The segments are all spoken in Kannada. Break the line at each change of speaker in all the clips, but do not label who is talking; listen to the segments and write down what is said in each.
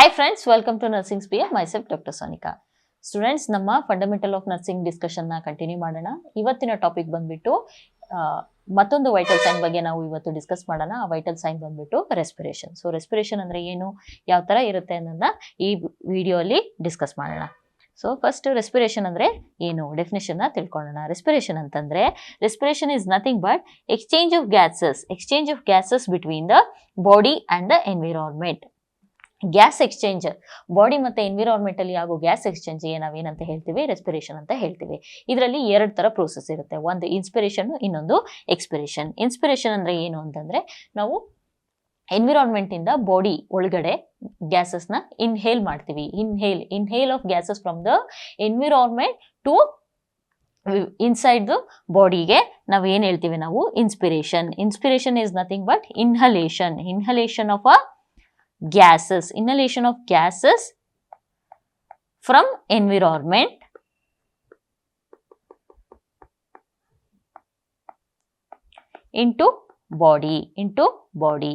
Hi friends, welcome to Nursing Sphere. Myself Dr. Sonika. Students, ನಮ್ಮ ಫಂಡಮೆಂಟಲ್ ಆಫ್ ನರ್ಸಿಂಗ್ ಡಿಸ್ಕಷನ್ ನ ಕಂಟಿನ್ಯೂ ಮಾಡೋಣ. ಇವತ್ತಿನ ಟಾಪಿಕ್ ಬಂದ್ಬಿಟ್ಟು ಮತ್ತೊಂದು ವೈಟಲ್ ಸೈನ್ ಬಗ್ಗೆ ನಾವು ಇವತ್ತು ಡಿಸ್ಕಸ್ ಮಾಡೋಣ. ಆ ವೈಟಲ್ ಸೈನ್ ಬಂದ್ಬಿಟ್ಟು ರೆಸ್ಪಿರೇಷನ್. ಸೊ ರೆಸ್ಪಿರೇಷನ್ ಅಂದ್ರೆ ಏನು, ಯಾವ ತರ ಇರುತ್ತೆ ಅನ್ನೋದನ್ನ ಈ ವಿಡಿಯೋ ಅಲ್ಲಿ ಡಿಸ್ಕಸ್ ಮಾಡೋಣ. ಸೊ ಫಸ್ಟ್ ರೆಸ್ಪಿರೇಷನ್ ಅಂದ್ರೆ ಏನು, ಡೆಫಿನೇಷನ್ ನ ತಿಳ್ಕೊಳ್ಳೋಣ. ರೆಸ್ಪಿರೇಷನ್ ಅಂತಂದ್ರೆ respiration is nothing but exchange of gases between the body and the environment. Gas exchange, body ಮತ್ತೆ ಎನ್ವಿರಾನ್ಮೆಂಟ್ ಅಲ್ಲಿ ಆಗೋ ಗ್ಯಾಸ್ ಎಕ್ಸ್ಚೇಂಜ್ ನಾವೇನಂತ ಹೇಳ್ತೀವಿ, ರೆಸ್ಪಿರೇಷನ್ ಅಂತ ಹೇಳ್ತೀವಿ. ಇದರಲ್ಲಿ ಎರಡು ತರ ಪ್ರೋಸೆಸ್ ಇರುತ್ತೆ, ಒಂದು ಇನ್ಸ್ಪಿರೇಷನ್, ಇನ್ನೊಂದು ಎಕ್ಸ್ಪಿರೇಷನ್. ಇನ್ಸ್ಪಿರೇಷನ್ ಅಂದ್ರೆ ಏನು ಅಂತಂದ್ರೆ ನಾವು ಎನ್ವಿರಾನ್ಮೆಂಟ್ ಇಂದ ಬಾಡಿ ಒಳಗಡೆ ಗ್ಯಾಸಸ್ ನ ಇನ್ಹೇಲ್ ಮಾಡ್ತೀವಿ. Inhale of gases from the environment to inside the ಬಾಡಿಗೆ ನಾವು ಏನ್ ಹೇಳ್ತೀವಿ, ನಾವು inspiration is nothing but inhalation of gases from environment into body.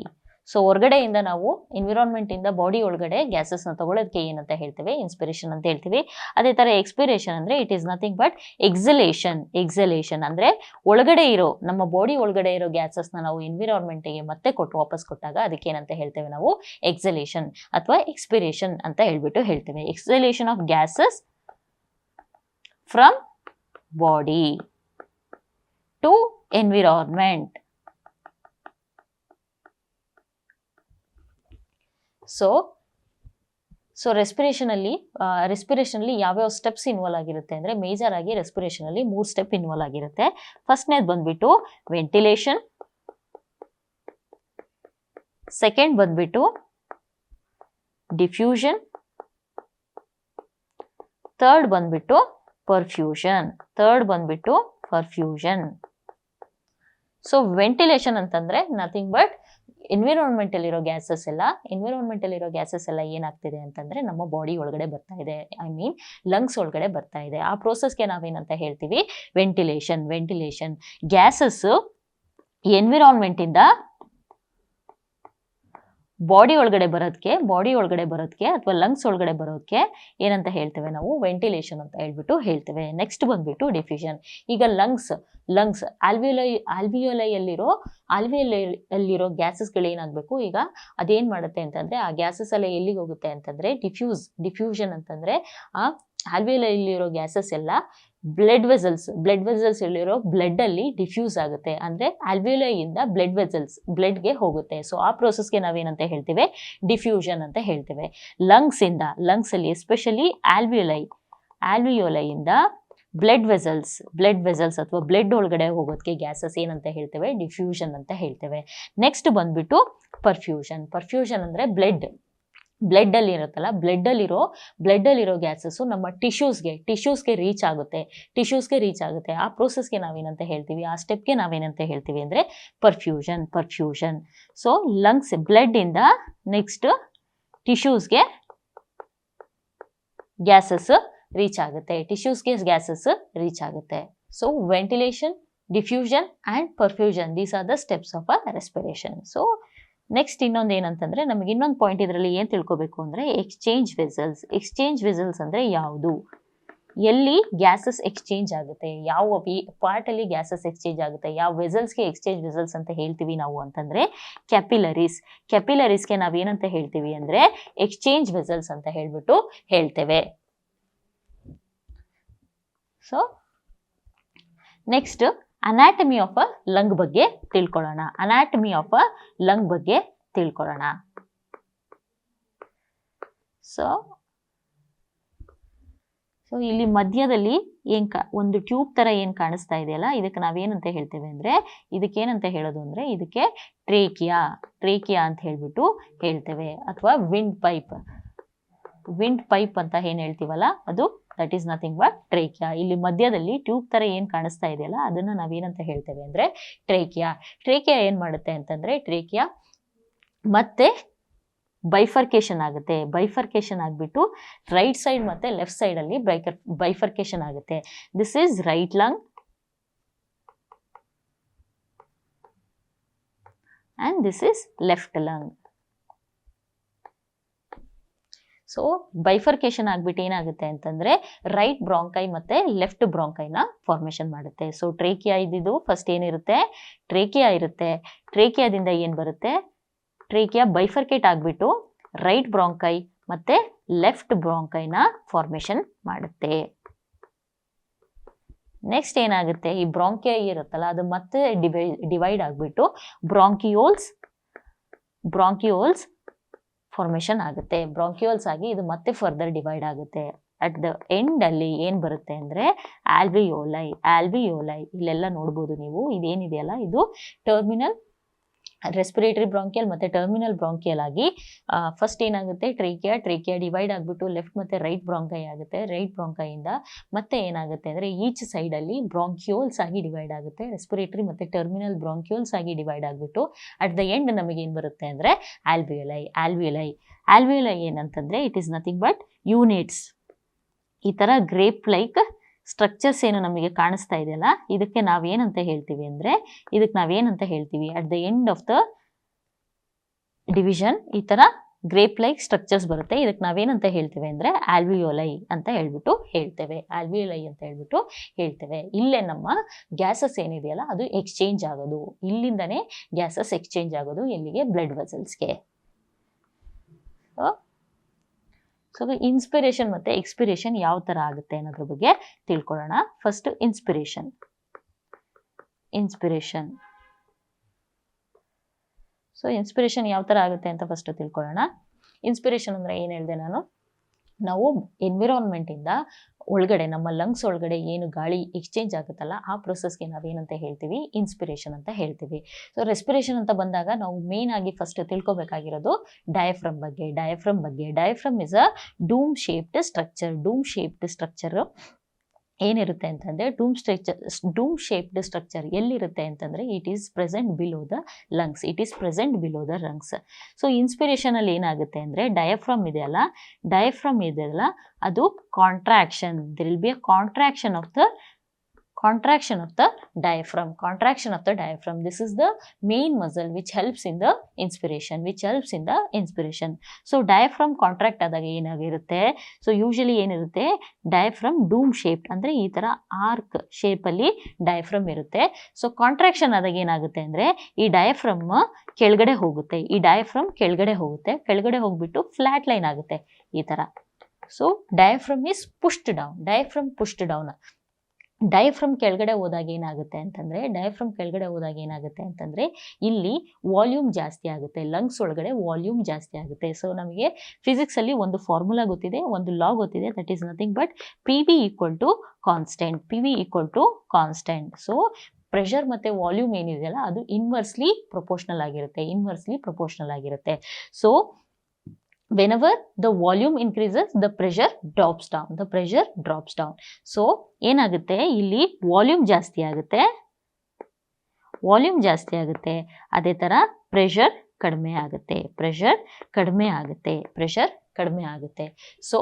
So ಹೊರಗಡೆಯಿಂದ ನಾವು ಎನ್ವಿರಾನ್ಮೆಂಟ್ ಇಂದ ಬಾಡಿ ಒಳಗಡೆ ಗ್ಯಾಸಸ್ ನ ತಗೊಳ್ಳೋದಕ್ಕೆ ಏನಂತ ಹೇಳ್ತೇವೆ, ಇನ್ಸ್ಪಿರೇಷನ್ ಅಂತ ಹೇಳ್ತೀವಿ. ಅದೇ ತರ ಎಕ್ಸ್ಪಿರೇಷನ್ ಅಂದ್ರೆ ಇಟ್ ಈಸ್ ನಥಿಂಗ್ ಬಟ್ ಎಕ್ಸಲೇಷನ್ ಅಂದ್ರೆ ಒಳಗಡೆ ಇರೋ, ನಮ್ಮ ಬಾಡಿ ಒಳಗಡೆ ಇರೋ ಗ್ಯಾಸಸ್ ನ ನಾವು ಎನ್ವಿರಾನ್ಮೆಂಟ್ ಗೆ ಮತ್ತೆ ವಾಪಸ್ ಕೊಟ್ಟಾಗ ಅದಕ್ಕೆ ಏನಂತ ಹೇಳ್ತೇವೆ, ನಾವು ಎಕ್ಸಲೇಷನ್ ಅಥವಾ ಎಕ್ಸ್ಪಿರೇಷನ್ ಅಂತ ಹೇಳ್ತೇವೆ. Exhalation of gases from body to environment. So respiration ಅಲ್ಲಿ ಯಾವ್ಯಾವ ಸ್ಟೆಪ್ಸ್ ಇನ್ವಾಲ್ವ್ ಆಗಿರುತ್ತೆ ಅಂದ್ರೆ, ಮೇಜರ್ ಆಗಿ ರೆಸ್ಪಿರೇಷನ್ ಅಲ್ಲಿ 3 ಸ್ಟೆಪ್ ಇನ್ವಾಲ್ವ್ ಆಗಿರುತ್ತೆ. ಫಸ್ಟ್ನೇದು ಬಂದ್ಬಿಟ್ಟು ವೆಂಟಿಲೇಷನ್, ಸೆಕೆಂಡ್ ಬಂದ್ಬಿಟ್ಟು ಡಿಫ್ಯೂಷನ್, ಥರ್ಡ್ ಬಂದ್ಬಿಟ್ಟು ಪರ್ಫ್ಯೂಷನ್. ಸೊ ವೆಂಟಿಲೇಷನ್ ಅಂತಂದ್ರೆ ನಥಿಂಗ್ ಬಟ್ ಎನ್ವಿರಾನ್ಮೆಂಟ್ ಅಲ್ಲಿರೋ ಗ್ಯಾಸಸ್ ಎಲ್ಲ ಏನಾಗ್ತಿದೆ ಅಂತಂದ್ರೆ ನಮ್ಮ ಬಾಡಿ ಒಳಗಡೆ ಬರ್ತಾ ಇದೆ, ಐ ಮೀನ್ ಲಂಗ್ಸ್ ಒಳಗಡೆ ಬರ್ತಾ ಇದೆ. ಆ ಪ್ರೋಸೆಸ್ಗೆ ನಾವೇನಂತ ಹೇಳ್ತೀವಿ, ವೆಂಟಿಲೇಷನ್. ಗ್ಯಾಸಸ್ ಎನ್ವಿರಾನ್ಮೆಂಟ್ ಇಂದ ಬಾಡಿ ಒಳಗಡೆ ಬರೋದಕ್ಕೆ ಅಥವಾ ಲಂಗ್ಸ್ ಒಳಗಡೆ ಬರೋದಕ್ಕೆ ಏನಂತ ಹೇಳ್ತೇವೆ, ನಾವು ವೆಂಟಿಲೇಷನ್ ಅಂತ ಹೇಳ್ತೇವೆ. ನೆಕ್ಸ್ಟ್ ಬಂದ್ಬಿಟ್ಟು ಡಿಫ್ಯೂಷನ್. ಈಗ ಲಂಗ್ಸ್ ಆಲ್ವಿಯೋಲೈಯಲ್ಲಿರೋ ಗ್ಯಾಸಸ್ಗಳು ಏನಾಗಬೇಕು, ಈಗ ಅದೇನ್ ಮಾಡುತ್ತೆ ಅಂತಂದ್ರೆ ಆ ಗ್ಯಾಸಸ್ ಎಲ್ಲ ಎಲ್ಲಿಗೆ ಹೋಗುತ್ತೆ ಅಂತಂದ್ರೆ ಡಿಫ್ಯೂಷನ್ ಅಂತಂದ್ರೆ ಆ ಆಲ್ವಿಯೋಲೈಯಲ್ಲಿರೋ ಗ್ಯಾಸಸ್ ಎಲ್ಲ ಬ್ಲಡ್ ವೆಸಲ್ಸ್ ಇಲ್ಲಿರೋ ಬ್ಲಡ್ ಅಲ್ಲಿ ಡಿಫ್ಯೂಸ್ ಆಗುತ್ತೆ, ಅಂದ್ರೆ ಆಲ್ವಿಯೋಲೈಯಿಂದ ಬ್ಲಡ್ಗೆ ಹೋಗುತ್ತೆ. ಸೊ ಆ ಪ್ರೋಸೆಸ್ಗೆ ನಾವೇನಂತ ಹೇಳ್ತೇವೆ, ಡಿಫ್ಯೂಷನ್ ಅಂತ ಹೇಳ್ತೇವೆ. ಲಂಗ್ಸ್ ಅಲ್ಲಿ ಎಸ್ಪೆಷಲಿ ಆಲ್ವಿಯೋಲೈಯಿಂದ ಬ್ಲಡ್ ವೆಸಲ್ಸ್ ಅಥವಾ ಬ್ಲಡ್ ಒಳಗಡೆ ಹೋಗೋದಕ್ಕೆ ಗ್ಯಾಸಸ್ ಏನಂತ ಹೇಳ್ತೇವೆ, ಡಿಫ್ಯೂಷನ್ ಅಂತ ಹೇಳ್ತೇವೆ. ನೆಕ್ಸ್ಟ್ ಬಂದ್ಬಿಟ್ಟು ಪರ್ಫ್ಯೂಷನ್ ಅಂದ್ರೆ ಬ್ಲಡ್ ಅಲ್ಲಿ ಇರುತ್ತಲ್ಲ, ಬ್ಲಡ್ ಅಲ್ಲಿರೋ ಗ್ಯಾಸಸ್ ನಮ್ಮ ಟಿಶ್ಯೂಸ್ಗೆ ರೀಚ್ ಆಗುತ್ತೆ. ಆ ಪ್ರೋಸೆಸ್ಗೆ ನಾವೇನಂತ ಹೇಳ್ತೀವಿ, ಆ ಸ್ಟೆಪ್ಗೆ ನಾವೇನಂತ ಹೇಳ್ತೀವಿ ಅಂದ್ರೆ ಪರ್ಫ್ಯೂಷನ್. ಸೊ ಲಂಗ್ಸ್, ಬ್ಲಡ್ ಇಂದ ನೆಕ್ಸ್ಟ್ ಟಿಶ್ಯೂಸ್ಗೆ ಗ್ಯಾಸಸ್ ರೀಚ್ ಆಗುತ್ತೆ. So ventilation, diffusion and perfusion, these are the steps of a respiration. So next ಇನ್ನೊಂದು ಏನಂತಂದ್ರೆ, ನಮಗೆ ಇನ್ನೊಂದು ಪಾಯಿಂಟ್ ಇದರಲ್ಲಿ ಏನ್ ತಿಳ್ಕೊಬೇಕು ಅಂದ್ರೆ, ಎಕ್ಸ್ಚೇಂಜ್ ವೆಸಲ್ಸ್ ಅಂದ್ರೆ ಯಾವುದು, ಎಲ್ಲಿ ಗ್ಯಾಸಸ್ ಎಕ್ಸ್ಚೇಂಜ್ ಆಗುತ್ತೆ, ಯಾವ ಪಾರ್ಟ್ ಅಲ್ಲಿ ಗ್ಯಾಸಸ್ ಎಕ್ಸ್ಚೇಂಜ್ ಆಗುತ್ತೆ, ಯಾವ ವೆಸಲ್ಸ್ಗೆ ಎಕ್ಸ್ಚೇಂಜ್ ವೆಸಲ್ಸ್ ಅಂತ ಹೇಳ್ತೀವಿ ನಾವು ಅಂತಂದ್ರೆ ಕ್ಯಾಪಿಲರೀಸ್ಗೆ ನಾವೇನಂತ ಹೇಳ್ತೀವಿ ಅಂದ್ರೆ ಎಕ್ಸ್ಚೇಂಜ್ ವೆಸಲ್ಸ್ ಅಂತ ಹೇಳ್ತೇವೆ. So next anatomy of a lung ಬಗ್ಗೆ ತಿಳ್ಕೊಳ್ಳೋಣ. ಸೊ ಇಲ್ಲಿ ಮಧ್ಯದಲ್ಲಿ ಒಂದು ಟ್ಯೂಬ್ ತರ ಏನ್ ಕಾಣಿಸ್ತಾ ಇದೆಯಲ್ಲ, ಇದಕ್ಕೆ ನಾವೇನಂತ ಹೇಳ್ತೇವೆ ಅಂದ್ರೆ, ಇದಕ್ಕೇನಂತ ಹೇಳೋದು ಅಂದ್ರೆ, ಇದಕ್ಕೆ ಟ್ರೇಕಿಯಾ ಅಂತ ಹೇಳ್ತೇವೆ. ಅಥವಾ ವಿಂಡ್ ಪೈಪ್ ಅಂತ ಏನ್ ಹೇಳ್ತೀವಲ್ಲ, ಅದು that is nothing but trachea. ಇಲ್ಲಿ ಮಧ್ಯದಲ್ಲಿ ಟ್ಯೂಬ್ ತರ ಏನ್ ಕಾಣಿಸ್ತಾ ಇದೆಯಲ್ಲ, ಅದನ್ನ ನಾವೇನಂತ ಹೇಳ್ತೇವೆ ಅಂದ್ರೆ ಟ್ರೇಕಿಯಾ ಏನ್ ಮಾಡುತ್ತೆ ಅಂತಂದ್ರೆ, ಟ್ರೇಕಿಯಾ ಮತ್ತೆ ಬೈಫರ್ಕೇಶನ್ ಆಗ್ಬಿಟ್ಟು ರೈಟ್ ಸೈಡ್ ಮತ್ತೆ ಲೆಫ್ಟ್ ಸೈಡ್ ಅಲ್ಲಿ ಬೈಫರ್ಕೇಶನ್ ಆಗುತ್ತೆ. This is right lung and this is left lung. So bifurcation ಆಗ್ಬಿಟ್ಟು ಏನಾಗುತ್ತೆ ಅಂತಂದ್ರೆ ರೈಟ್ ಬ್ರಾಂಕೈ ಮತ್ತೆ ಲೆಫ್ಟ್ ಬ್ರಾಂಕೈನ ಫಾರ್ಮೇಶನ್ ಮಾಡುತ್ತೆ. ಸೊ ಟ್ರೇಕಿಯಾ ಇದ್ದಿದ್ದು ಫಸ್ಟ್ ಏನಿರುತ್ತೆ, ಟ್ರೇಕಿಯಾ ಇರುತ್ತೆ. ಟ್ರೇಕಿಯಾದಿಂದ ಏನ್ ಬರುತ್ತೆ, ಟ್ರೇಕಿಯಾ ಬೈಫರ್ಕೇಟ್ ಆಗ್ಬಿಟ್ಟು ರೈಟ್ ಬ್ರಾಂಕೈ ಮತ್ತೆ ಲೆಫ್ಟ್ ಬ್ರಾಂಕೈನ ಫಾರ್ಮೇಶನ್ ಮಾಡುತ್ತೆ. ನೆಕ್ಸ್ಟ್ ಏನಾಗುತ್ತೆ, ಈ ಬ್ರಾಂಕಿಯಾ ಇರುತ್ತಲ್ಲ ಅದು ಮತ್ತೆ ಡಿವೈಡ್ ಆಗ್ಬಿಟ್ಟು ಬ್ರಾಂಕಿಯೋಲ್ಸ್ ಫಾರ್ಮೇಶನ್ ಆಗುತ್ತೆ. ಬ್ರಾಂಕಿಯೋಲ್ಸ್ ಆಗಿ ಇದು ಮತ್ತೆ ಫರ್ದರ್ ಡಿವೈಡ್ ಆಗುತ್ತೆ. ಅಟ್ ದ ಎಂಡ್ ಅಲ್ಲಿ ಏನ್ ಬರುತ್ತೆ ಅಂದ್ರೆ ಆಲ್ವಿಯೋಲೈ ಇಲ್ಲೆಲ್ಲ ನೋಡ್ಬೋದು ನೀವು. ಇದೇನಿದೆಯಲ್ಲ ಇದು ಟರ್ಮಿನಲ್ ರೆಸ್ಪಿರೇಟರಿ ಬ್ರಾಂಕಿಯಲ್ ಮತ್ತೆ ಟರ್ಮಿನಲ್ ಬ್ರಾಂಕಿಯಲ್ ಆಗಿ ಫಸ್ಟ್ ಏನಾಗುತ್ತೆ, ಟ್ರೇಕಿಯಾ ಡಿವೈಡ್ ಆಗ್ಬಿಟ್ಟು ಲೆಫ್ಟ್ ಮತ್ತೆ ರೈಟ್ ಬ್ರಾಂಕೈ ಆಗುತ್ತೆ. ರೈಟ್ ಬ್ರಾಂಕೈಯಿಂದ ಮತ್ತೆ ಏನಾಗುತ್ತೆ ಅಂದ್ರೆ ಈಚ್ ಸೈಡ್ ಅಲ್ಲಿ ಬ್ರಾಂಕಿಯೋಲ್ಸ್ ಆಗಿ ಡಿವೈಡ್ ಆಗುತ್ತೆ. ರೆಸ್ಪಿರೇಟರಿ ಮತ್ತೆ ಟರ್ಮಿನಲ್ ಬ್ರಾಂಕಿಯೋಲ್ಸ್ ಆಗಿ ಡಿವೈಡ್ ಆಗ್ಬಿಟ್ಟು ಅಟ್ ದ ಎಂಡ್ ನಮಗೆ ಏನ್ ಬರುತ್ತೆ ಅಂದ್ರೆ ಆಲ್ವಿಯೋಲೈ ಏನಂತಂದ್ರೆ it is nothing but units. ಈ ತರ ಗ್ರೇಪ್ ಲೈಕ್ ಸ್ಟ್ರಕ್ಚರ್ಸ್ ಏನು ನಮಗೆ ಕಾಣಿಸ್ತಾ ಇದೆಯಲ್ಲ, ಇದಕ್ಕೆ ನಾವೇನಂತ ಹೇಳ್ತೀವಿ ಅಂದ್ರೆ at the end of the division ಈ ತರ ಗ್ರೇಪ್ ಲೈಕ್ ಸ್ಟ್ರಕ್ಚರ್ಸ್ ಬರುತ್ತೆ. ಇದಕ್ಕೆ ನಾವೇನಂತ ಹೇಳ್ತೀವಿ ಅಂದ್ರೆ ಆಲ್ವಿಯೋಲೈ ಅಂತ ಹೇಳ್ಬಿಟ್ಟು ಹೇಳ್ತೇವೆ. ಇಲ್ಲೇ ನಮ್ಮ ಗ್ಯಾಸಸ್ ಏನಿದೆಯಲ್ಲ ಅದು ಎಕ್ಸ್ಚೇಂಜ್ ಆಗೋದು, ಇಲ್ಲಿಂದನೇ ಗ್ಯಾಸಸ್ ಎಕ್ಸ್ಚೇಂಜ್ ಆಗೋದು ಎಲ್ಲಿಗೆ, ಬ್ಲಡ್ ವೆಸಲ್ಸ್ಗೆ. ಸೊ ಇನ್ಸ್ಪಿರೇಷನ್ ಮತ್ತೆ ಎಕ್ಸ್ಪಿರೇಷನ್ ಯಾವ ತರ ಆಗುತ್ತೆ ಅನ್ನೋದ್ರ ಬಗ್ಗೆ ತಿಳ್ಕೊಳ್ಳೋಣ. First inspiration. ಸೊ ಇನ್ಸ್ಪಿರೇಷನ್ ಯಾವ ತರ ಆಗುತ್ತೆ ಅಂತ ಫಸ್ಟ್ ತಿಳ್ಕೊಳ್ಳೋಣ. ಇನ್ಸ್ಪಿರೇಷನ್ ಅಂದ್ರೆ ಏನ್ ಹೇಳಿದೆ ನಾನು, ನಾವು ಎನ್ವಿರಾನ್ಮೆಂಟ್ ಇಂದ ಒಳಗಡೆ ನಮ್ಮ ಲಂಗ್ಸ್ ಒಳಗಡೆ ಏನು ಗಾಳಿ ಎಕ್ಸ್ಚೇಂಜ್ ಆಗುತ್ತಲ್ಲ ಆ ಪ್ರೊಸೆಸ್ಗೆ ನಾವೇನಂತ ಹೇಳ್ತೀವಿ, ಇನ್ಸ್ಪಿರೇಷನ್ ಅಂತ ಹೇಳ್ತೀವಿ. ಸೊ ರೆಸ್ಪಿರೇಷನ್ ಅಂತ ಬಂದಾಗ ನಾವು ಮೇನ್ ಆಗಿ ಫಸ್ಟ್ ತಿಳ್ಕೊಬೇಕಾಗಿರೋದು ಡಯಾಫ್ರಮ್ ಬಗ್ಗೆ. Diaphragm is a dome shaped structure. ಏನಿರುತ್ತೆ ಅಂತಂದ್ರೆ ಡೂಮ್ ಶೇಪ್ಡ್ ಸ್ಟ್ರಕ್ಚರ್ ಎಲ್ಲಿರುತ್ತೆ ಅಂತಂದ್ರೆ it is present below the lungs. So inspiration ಅಲ್ಲಿ ಏನಾಗುತ್ತೆ ಅಂದ್ರೆ ಡಯಾಫ್ರಮ್ ಇದೆಯಲ್ಲ ಅದು contraction. There will be a contraction of the diaphragm. This is the main muscle which helps in the inspiration. So diaphragm contract ಆದಾಗ ಏನಾಗಿರುತ್ತೆ, ಸೊ ಯೂಶಲಿ ಏನಿರುತ್ತೆ, ಡಯಾಫ್ರಮ್ ಡೂಮ್ ಶೇಪ್ ಅಂದ್ರೆ ಈ ತರ ಆರ್ಕ್ ಶೇಪ್ ಅಲ್ಲಿ ಡಯಾಫ್ರಮ್ ಇರುತ್ತೆ. ಸೊ ಕಾಂಟ್ರಾಕ್ಷನ್ ಆದಾಗ ಏನಾಗುತ್ತೆ ಅಂದ್ರೆ ಈ ಡಯಾಫ್ರಮ್ ಕೆಳಗಡೆ ಹೋಗುತ್ತೆ, ಕೆಳಗಡೆ ಹೋಗ್ಬಿಟ್ಟು ಫ್ಲಾಟ್ ಲೈನ್ ಆಗುತ್ತೆ ಈ ತರ. So diaphragm is pushed down. Diaphragm ಕೆಳಗಡೆ ಹೋದಾಗ ಏನಾಗುತ್ತೆ ಅಂತಂದ್ರೆ ಇಲ್ಲಿ ವಾಲ್ಯೂಮ್ ಜಾಸ್ತಿ ಆಗುತ್ತೆ, ಲಂಗ್ಸ್ ಒಳಗಡೆ ವಾಲ್ಯೂಮ್ ಜಾಸ್ತಿ ಆಗುತ್ತೆ. ಸೊ ನಮಗೆ ಫಿಸಿಕ್ಸ್ ಅಲ್ಲಿ ಒಂದು ಫಾರ್ಮುಲಾ ಗೊತ್ತಿದೆ, ಒಂದು ಲಾ ಗೊತ್ತಿದೆ, that is nothing but PV equal to constant. So pressure ಮತ್ತೆ ವಾಲ್ಯೂಮ್ ಏನಿದೆಯಲ್ಲ ಅದು ಇನ್ವರ್ಸ್ಲಿ ಪ್ರಪೋರ್ಷನಲ್ ಆಗಿರುತ್ತೆ. So whenever the volume increases the pressure drops down. So ಏನಾಗುತ್ತೆ, ಇಲ್ಲಿ ವಾಲ್ಯೂಮ್ ಜಾಸ್ತಿ ಆಗುತ್ತೆ, ಅದೇ ತರ ಪ್ರೆಷರ್ ಕಡಿಮೆ ಆಗುತ್ತೆ. ಸೊ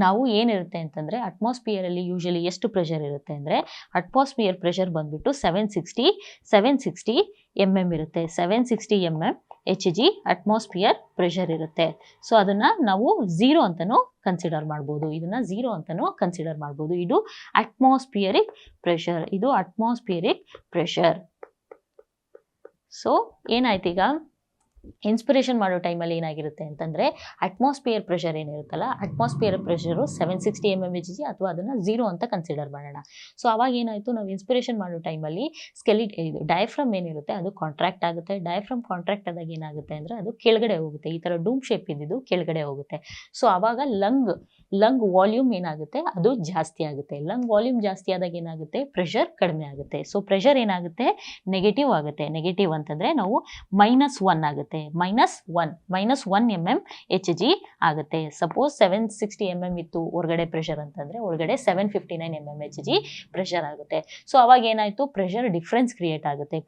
ನಾವು ಏನಿರುತ್ತೆ ಅಂತಂದ್ರೆ ಅಟ್ಮಾಸ್ಫಿಯರ್ ಅಲ್ಲಿ ಯೂಶಲಿ ಎಷ್ಟು ಪ್ರೆಷರ್ ಇರುತ್ತೆ ಅಂದ್ರೆ ಅಟ್ಮಾಸ್ಫಿಯರ್ ಪ್ರೆಷರ್ ಬಂದ್ಬಿಟ್ಟು 760 mm ಇರುತ್ತೆ. 760 mm Hg ಅಟ್ಮಾಸ್ಫಿಯರ್ ಪ್ರೆಷರ್ ಇರುತ್ತೆ. ಸೊ ಅದನ್ನ ನಾವು ಝೀರೋ ಅಂತಾನು ಕನ್ಸಿಡರ್ ಮಾಡ್ಬೋದು, ಇದು ಅಟ್ಮಾಸ್ಫಿಯರಿಕ್ ಪ್ರೆಷರ್. ಸೊ ಏನಾಯ್ತು, ಈಗ ಇನ್ಸ್ಪಿರೇಷನ್ ಮಾಡೋ ಟೈಮಲ್ಲಿ ಏನಾಗಿರುತ್ತೆ ಅಂತಂದ್ರೆ ಅಟ್ಮಾಸ್ಫಿಯರ್ ಪ್ರೆಷರ್ ಏನಿರುತ್ತಲ್ಲ, ಅಟ್ಮಾಸ್ಫಿಯರ್ ಪ್ರೆಷರು 760 mm Hg ಅಥವಾ ಅದನ್ನ ಝೀರೋ ಅಂತ ಕನ್ಸಿಡರ್ ಮಾಡೋಣ. ಸೊ ಅವಾಗ ಏನಾಯ್ತು, ನಾವು ಇನ್ಸ್ಪಿರೇಷನ್ ಮಾಡೋ ಟೈಮಲ್ಲಿ ಡಯಾಫ್ರಮ್ ಏನಿರುತ್ತೆ ಅದು ಕಾಂಟ್ರಾಕ್ಟ್ ಆಗುತ್ತೆ. ಡಯಾಫ್ರಮ್ ಕಾಂಟ್ರಾಕ್ಟ್ ಆದಾಗ ಏನಾಗುತ್ತೆ ಅಂದ್ರೆ ಅದು ಕೆಳಗಡೆ ಹೋಗುತ್ತೆ, ಈ ತರ ಡೂಮ್ ಶೇಪ್ ಇದ್ದಿದ್ದು ಕೆಳಗಡೆ ಹೋಗುತ್ತೆ. ಸೊ ಅವಾಗ ಲಂಗ್ ವಾಲ್ಯೂಮ್ ಏನಾಗುತ್ತೆ ಅದು ಜಾಸ್ತಿ ಆಗುತ್ತೆ. ಲಂಗ್ ವಾಲ್ಯೂಮ್ ಜಾಸ್ತಿ ಆದಾಗ ಏನಾಗುತ್ತೆ, ಪ್ರೆಷರ್ ಕಡಿಮೆ ಆಗುತ್ತೆ. ಸೊ ಪ್ರೆಷರ್ ಏನಾಗುತ್ತೆ, ನೆಗೆಟಿವ್ ಆಗುತ್ತೆ. ನೆಗೆಟಿವ್ ಅಂತಂದ್ರೆ ನಾವು -1 ಆಗುತ್ತೆ, -1 mm Hg ಆಗುತ್ತೆ. ಸಪೋಸ್ 760 mm ಇತ್ತು ಹೊರಗಡೆ ಪ್ರೆಷರ್ ಅಂತಂದ್ರೆ ಒಳಗಡೆ 759 mm Hg ಪ್ರೆಷರ್ ಆಗುತ್ತೆ. ಸೊ ಅವಾಗ ಏನಾಯ್ತು, ಪ್ರೆಷರ್ ಡಿಫ್ರೆನ್ಸ್ ಕ್ರಿಯೇಟ್ ಆಗುತ್ತೆ.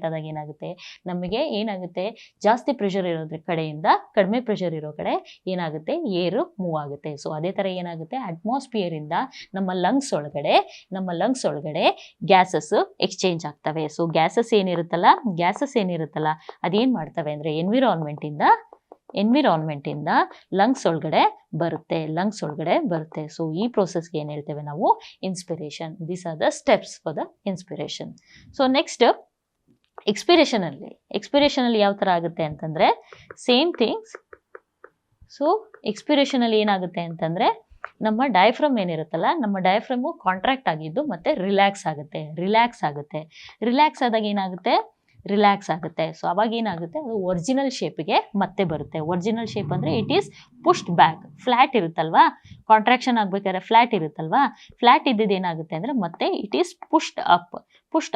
ಆದಾಗ ಏನಾಗುತ್ತೆ, ನಮಗೆ ಜಾಸ್ತಿ ಪ್ರೆಷರ್ ಇರೋದ್ರ ಕಡೆಯಿಂದ ಕಡಿಮೆ ಪ್ರೆಷರ್ ಇರೋ ಕಡೆ ಏನಾಗುತ್ತೆ, ಏರ್ ಮೂವ್ ಆಗುತ್ತೆ. ಸೊ ಅದೇ ತರ ಏನಾಗುತ್ತೆ, ಅಟ್ಮಾಸ್ಫಿಯರ್ ಇಂದ ನಮ್ಮ ಲಂಗ್ಸ್ ಒಳಗಡೆ ಗ್ಯಾಸಸ್ ಎಕ್ಸ್ಚೇಂಜ್ ಆಗ್ತವೆ. ಸೊ ಗ್ಯಾಸಸ್ ಏನಿರುತ್ತಲ್ಲ ಅದೇನ್ ಮಾಡ್ತವೆ ಅಂದ್ರೆ ಎನ್ವಿರಾನ್ಮೆಂಟ್ ಇಂದ ಎನ್ವಿರಾನ್ಮೆಂಟ್ ಇಂದ ಲಂಗ್ಸ್ ಒಳಗಡೆ ಬರುತ್ತೆ. ಸೊ ಈ ಪ್ರೋಸೆಸ್ಗೆ ಏನು ಹೇಳ್ತೇವೆ ನಾವು inspiration. These are the steps for the inspiration. So next expiration ಅಲ್ಲಿ ಯಾವ ತರ ಆಗುತ್ತೆ ಅಂತಂದ್ರೆ ಸೇಮ್ ಥಿಂಗ್ಸ್. ಸೊ ಎಕ್ಸ್ಪಿರೇಷನ್ ಅಲ್ಲಿ ಏನಾಗುತ್ತೆ ಅಂತಂದ್ರೆ ನಮ್ಮ ಡಯಾಫ್ರಮ್ ಏನಿರುತ್ತಲ್ಲ, ನಮ್ಮ ಡಯಾಫ್ರಮು ಕಾಂಟ್ರಾಕ್ಟ್ ಆಗಿದ್ದು ಮತ್ತೆ ರಿಲ್ಯಾಕ್ಸ್ ಆದಾಗ ಏನಾಗುತ್ತೆ, ರಿಲ್ಯಾಕ್ಸ್ ಆಗುತ್ತೆ. ಸೊ ಅವಾಗ ಏನಾಗುತ್ತೆ, ಅದು ಒರಿಜಿನಲ್ ಶೇಪ್ಗೆ ಮತ್ತೆ ಬರುತ್ತೆ. ಒರಿಜಿನಲ್ ಶೇಪ್ ಅಂದರೆ it is pushed back. Flat ಇರುತ್ತಲ್ವಾ, ಕಾಂಟ್ರಾಕ್ಷನ್ ಆಗಬೇಕಾದ್ರೆ ಫ್ಲ್ಯಾಟ್ ಇರುತ್ತಲ್ವಾ, ಫ್ಲ್ಯಾಟ್ ಇದ್ದಿದ್ದು ಏನಾಗುತ್ತೆ ಅಂದರೆ ಮತ್ತೆ ಇಟ್ ಈಸ್ ಪುಷ್ಡ್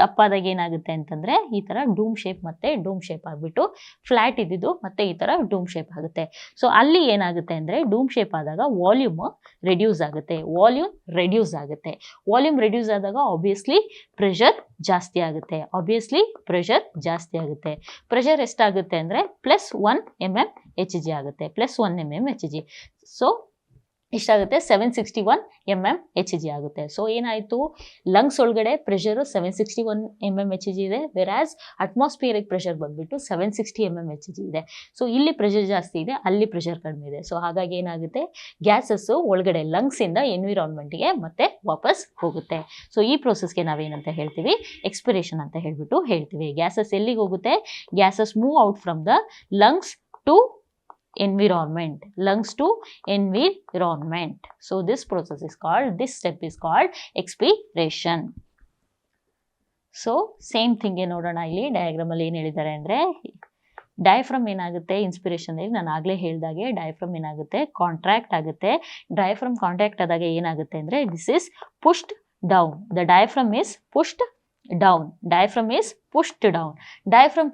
ಅಪ್ ಆದಾಗ ಏನಾಗುತ್ತೆ ಅಂತಂದರೆ ಈ ಥರ ಡೂಮ್ ಶೇಪ್ ಮತ್ತೆ ಡೂಮ್ ಶೇಪ್ ಆಗಿಬಿಟ್ಟು ಫ್ಲ್ಯಾಟ್ ಇದ್ದಿದ್ದು ಮತ್ತೆ ಈ ಥರ ಡೂಮ್ ಶೇಪ್ ಆಗುತ್ತೆ. ಸೊ ಅಲ್ಲಿ ಏನಾಗುತ್ತೆ ಅಂದರೆ ಡೂಮ್ ಶೇಪ್ ಆದಾಗ ವಾಲ್ಯೂಮ್ ರೆಡ್ಯೂಸ್ ಆಗುತ್ತೆ. ವಾಲ್ಯೂಮ್ ರೆಡ್ಯೂಸ್ ಆದಾಗ ಆಬ್ವಿಯಸ್ಲಿ ಪ್ರೆಷರ್ ಜಾಸ್ತಿ ಆಗುತ್ತೆ. ಪ್ರೆಷರ್ ಎಷ್ಟಾಗುತ್ತೆ ಅಂದರೆ +1 mm ಆಗುತ್ತೆ. +1 mm. ಸೊ ಎಷ್ಟಾಗುತ್ತೆ, 761 mm ಆಗುತ್ತೆ. ಸೊ ಏನಾಯಿತು, ಲಂಗ್ಸ್ ಒಳಗಡೆ ಪ್ರೆಷರು 761 mm ಇದೆ, ವೆರಾಸ್ ಅಟ್ಮಾಸ್ಫಿಯರಿಕ್ ಪ್ರೆಷರ್ ಬಂದ್ಬಿಟ್ಟು 760 mm ಇದೆ. ಸೊ ಇಲ್ಲಿ ಪ್ರೆಷರ್ ಜಾಸ್ತಿ ಇದೆ, ಅಲ್ಲಿ ಪ್ರೆಷರ್ ಕಡಿಮೆ ಇದೆ. ಸೊ ಹಾಗಾಗಿ ಏನಾಗುತ್ತೆ, ಗ್ಯಾಸಸ್ಸು ಒಳಗಡೆ ಲಂಗ್ಸಿಂದ ಎನ್ವಿರಾನ್ಮೆಂಟ್ಗೆ ಮತ್ತೆ ವಾಪಸ್ ಹೋಗುತ್ತೆ. ಸೊ ಈ ಪ್ರೋಸೆಸ್ಗೆ ನಾವೇನಂತ ಹೇಳ್ತೀವಿ, ಎಕ್ಸ್ಪಿರೇಷನ್ ಅಂತ ಹೇಳ್ತೀವಿ. ಗ್ಯಾಸಸ್ ಎಲ್ಲಿಗೆ ಹೋಗುತ್ತೆ, gases move out from the lungs to environment. So this step is called expiration. So same thing ನೋಡೋಣ. ಇಲ್ಲಿ ಡಯಾಗ್ರಾಮ್ ಅಲ್ಲಿ ಏನು ಹೇಳಿದ್ದಾರೆ ಅಂದರೆ, ಡಯಾಫ್ರಮ್ ಏನಾಗುತ್ತೆ ಇನ್ಸ್ಪಿರೇಷನ್ ಅಲ್ಲಿ, ನಾನು ಆಗಲೇ ಹೇಳಿದಾಗೆ ಡಯಾಫ್ರಮ್ ಏನಾಗುತ್ತೆ, ಕಾಂಟ್ರಾಕ್ಟ್ ಆಗುತ್ತೆ. ಡಯಾಫ್ರಮ್ ಕಾಂಟ್ರಾಕ್ಟ್ ಆದಾಗ ಏನಾಗುತ್ತೆ ಅಂದರೆ this is pushed down. The diaphragm is pushed down. Diaphragm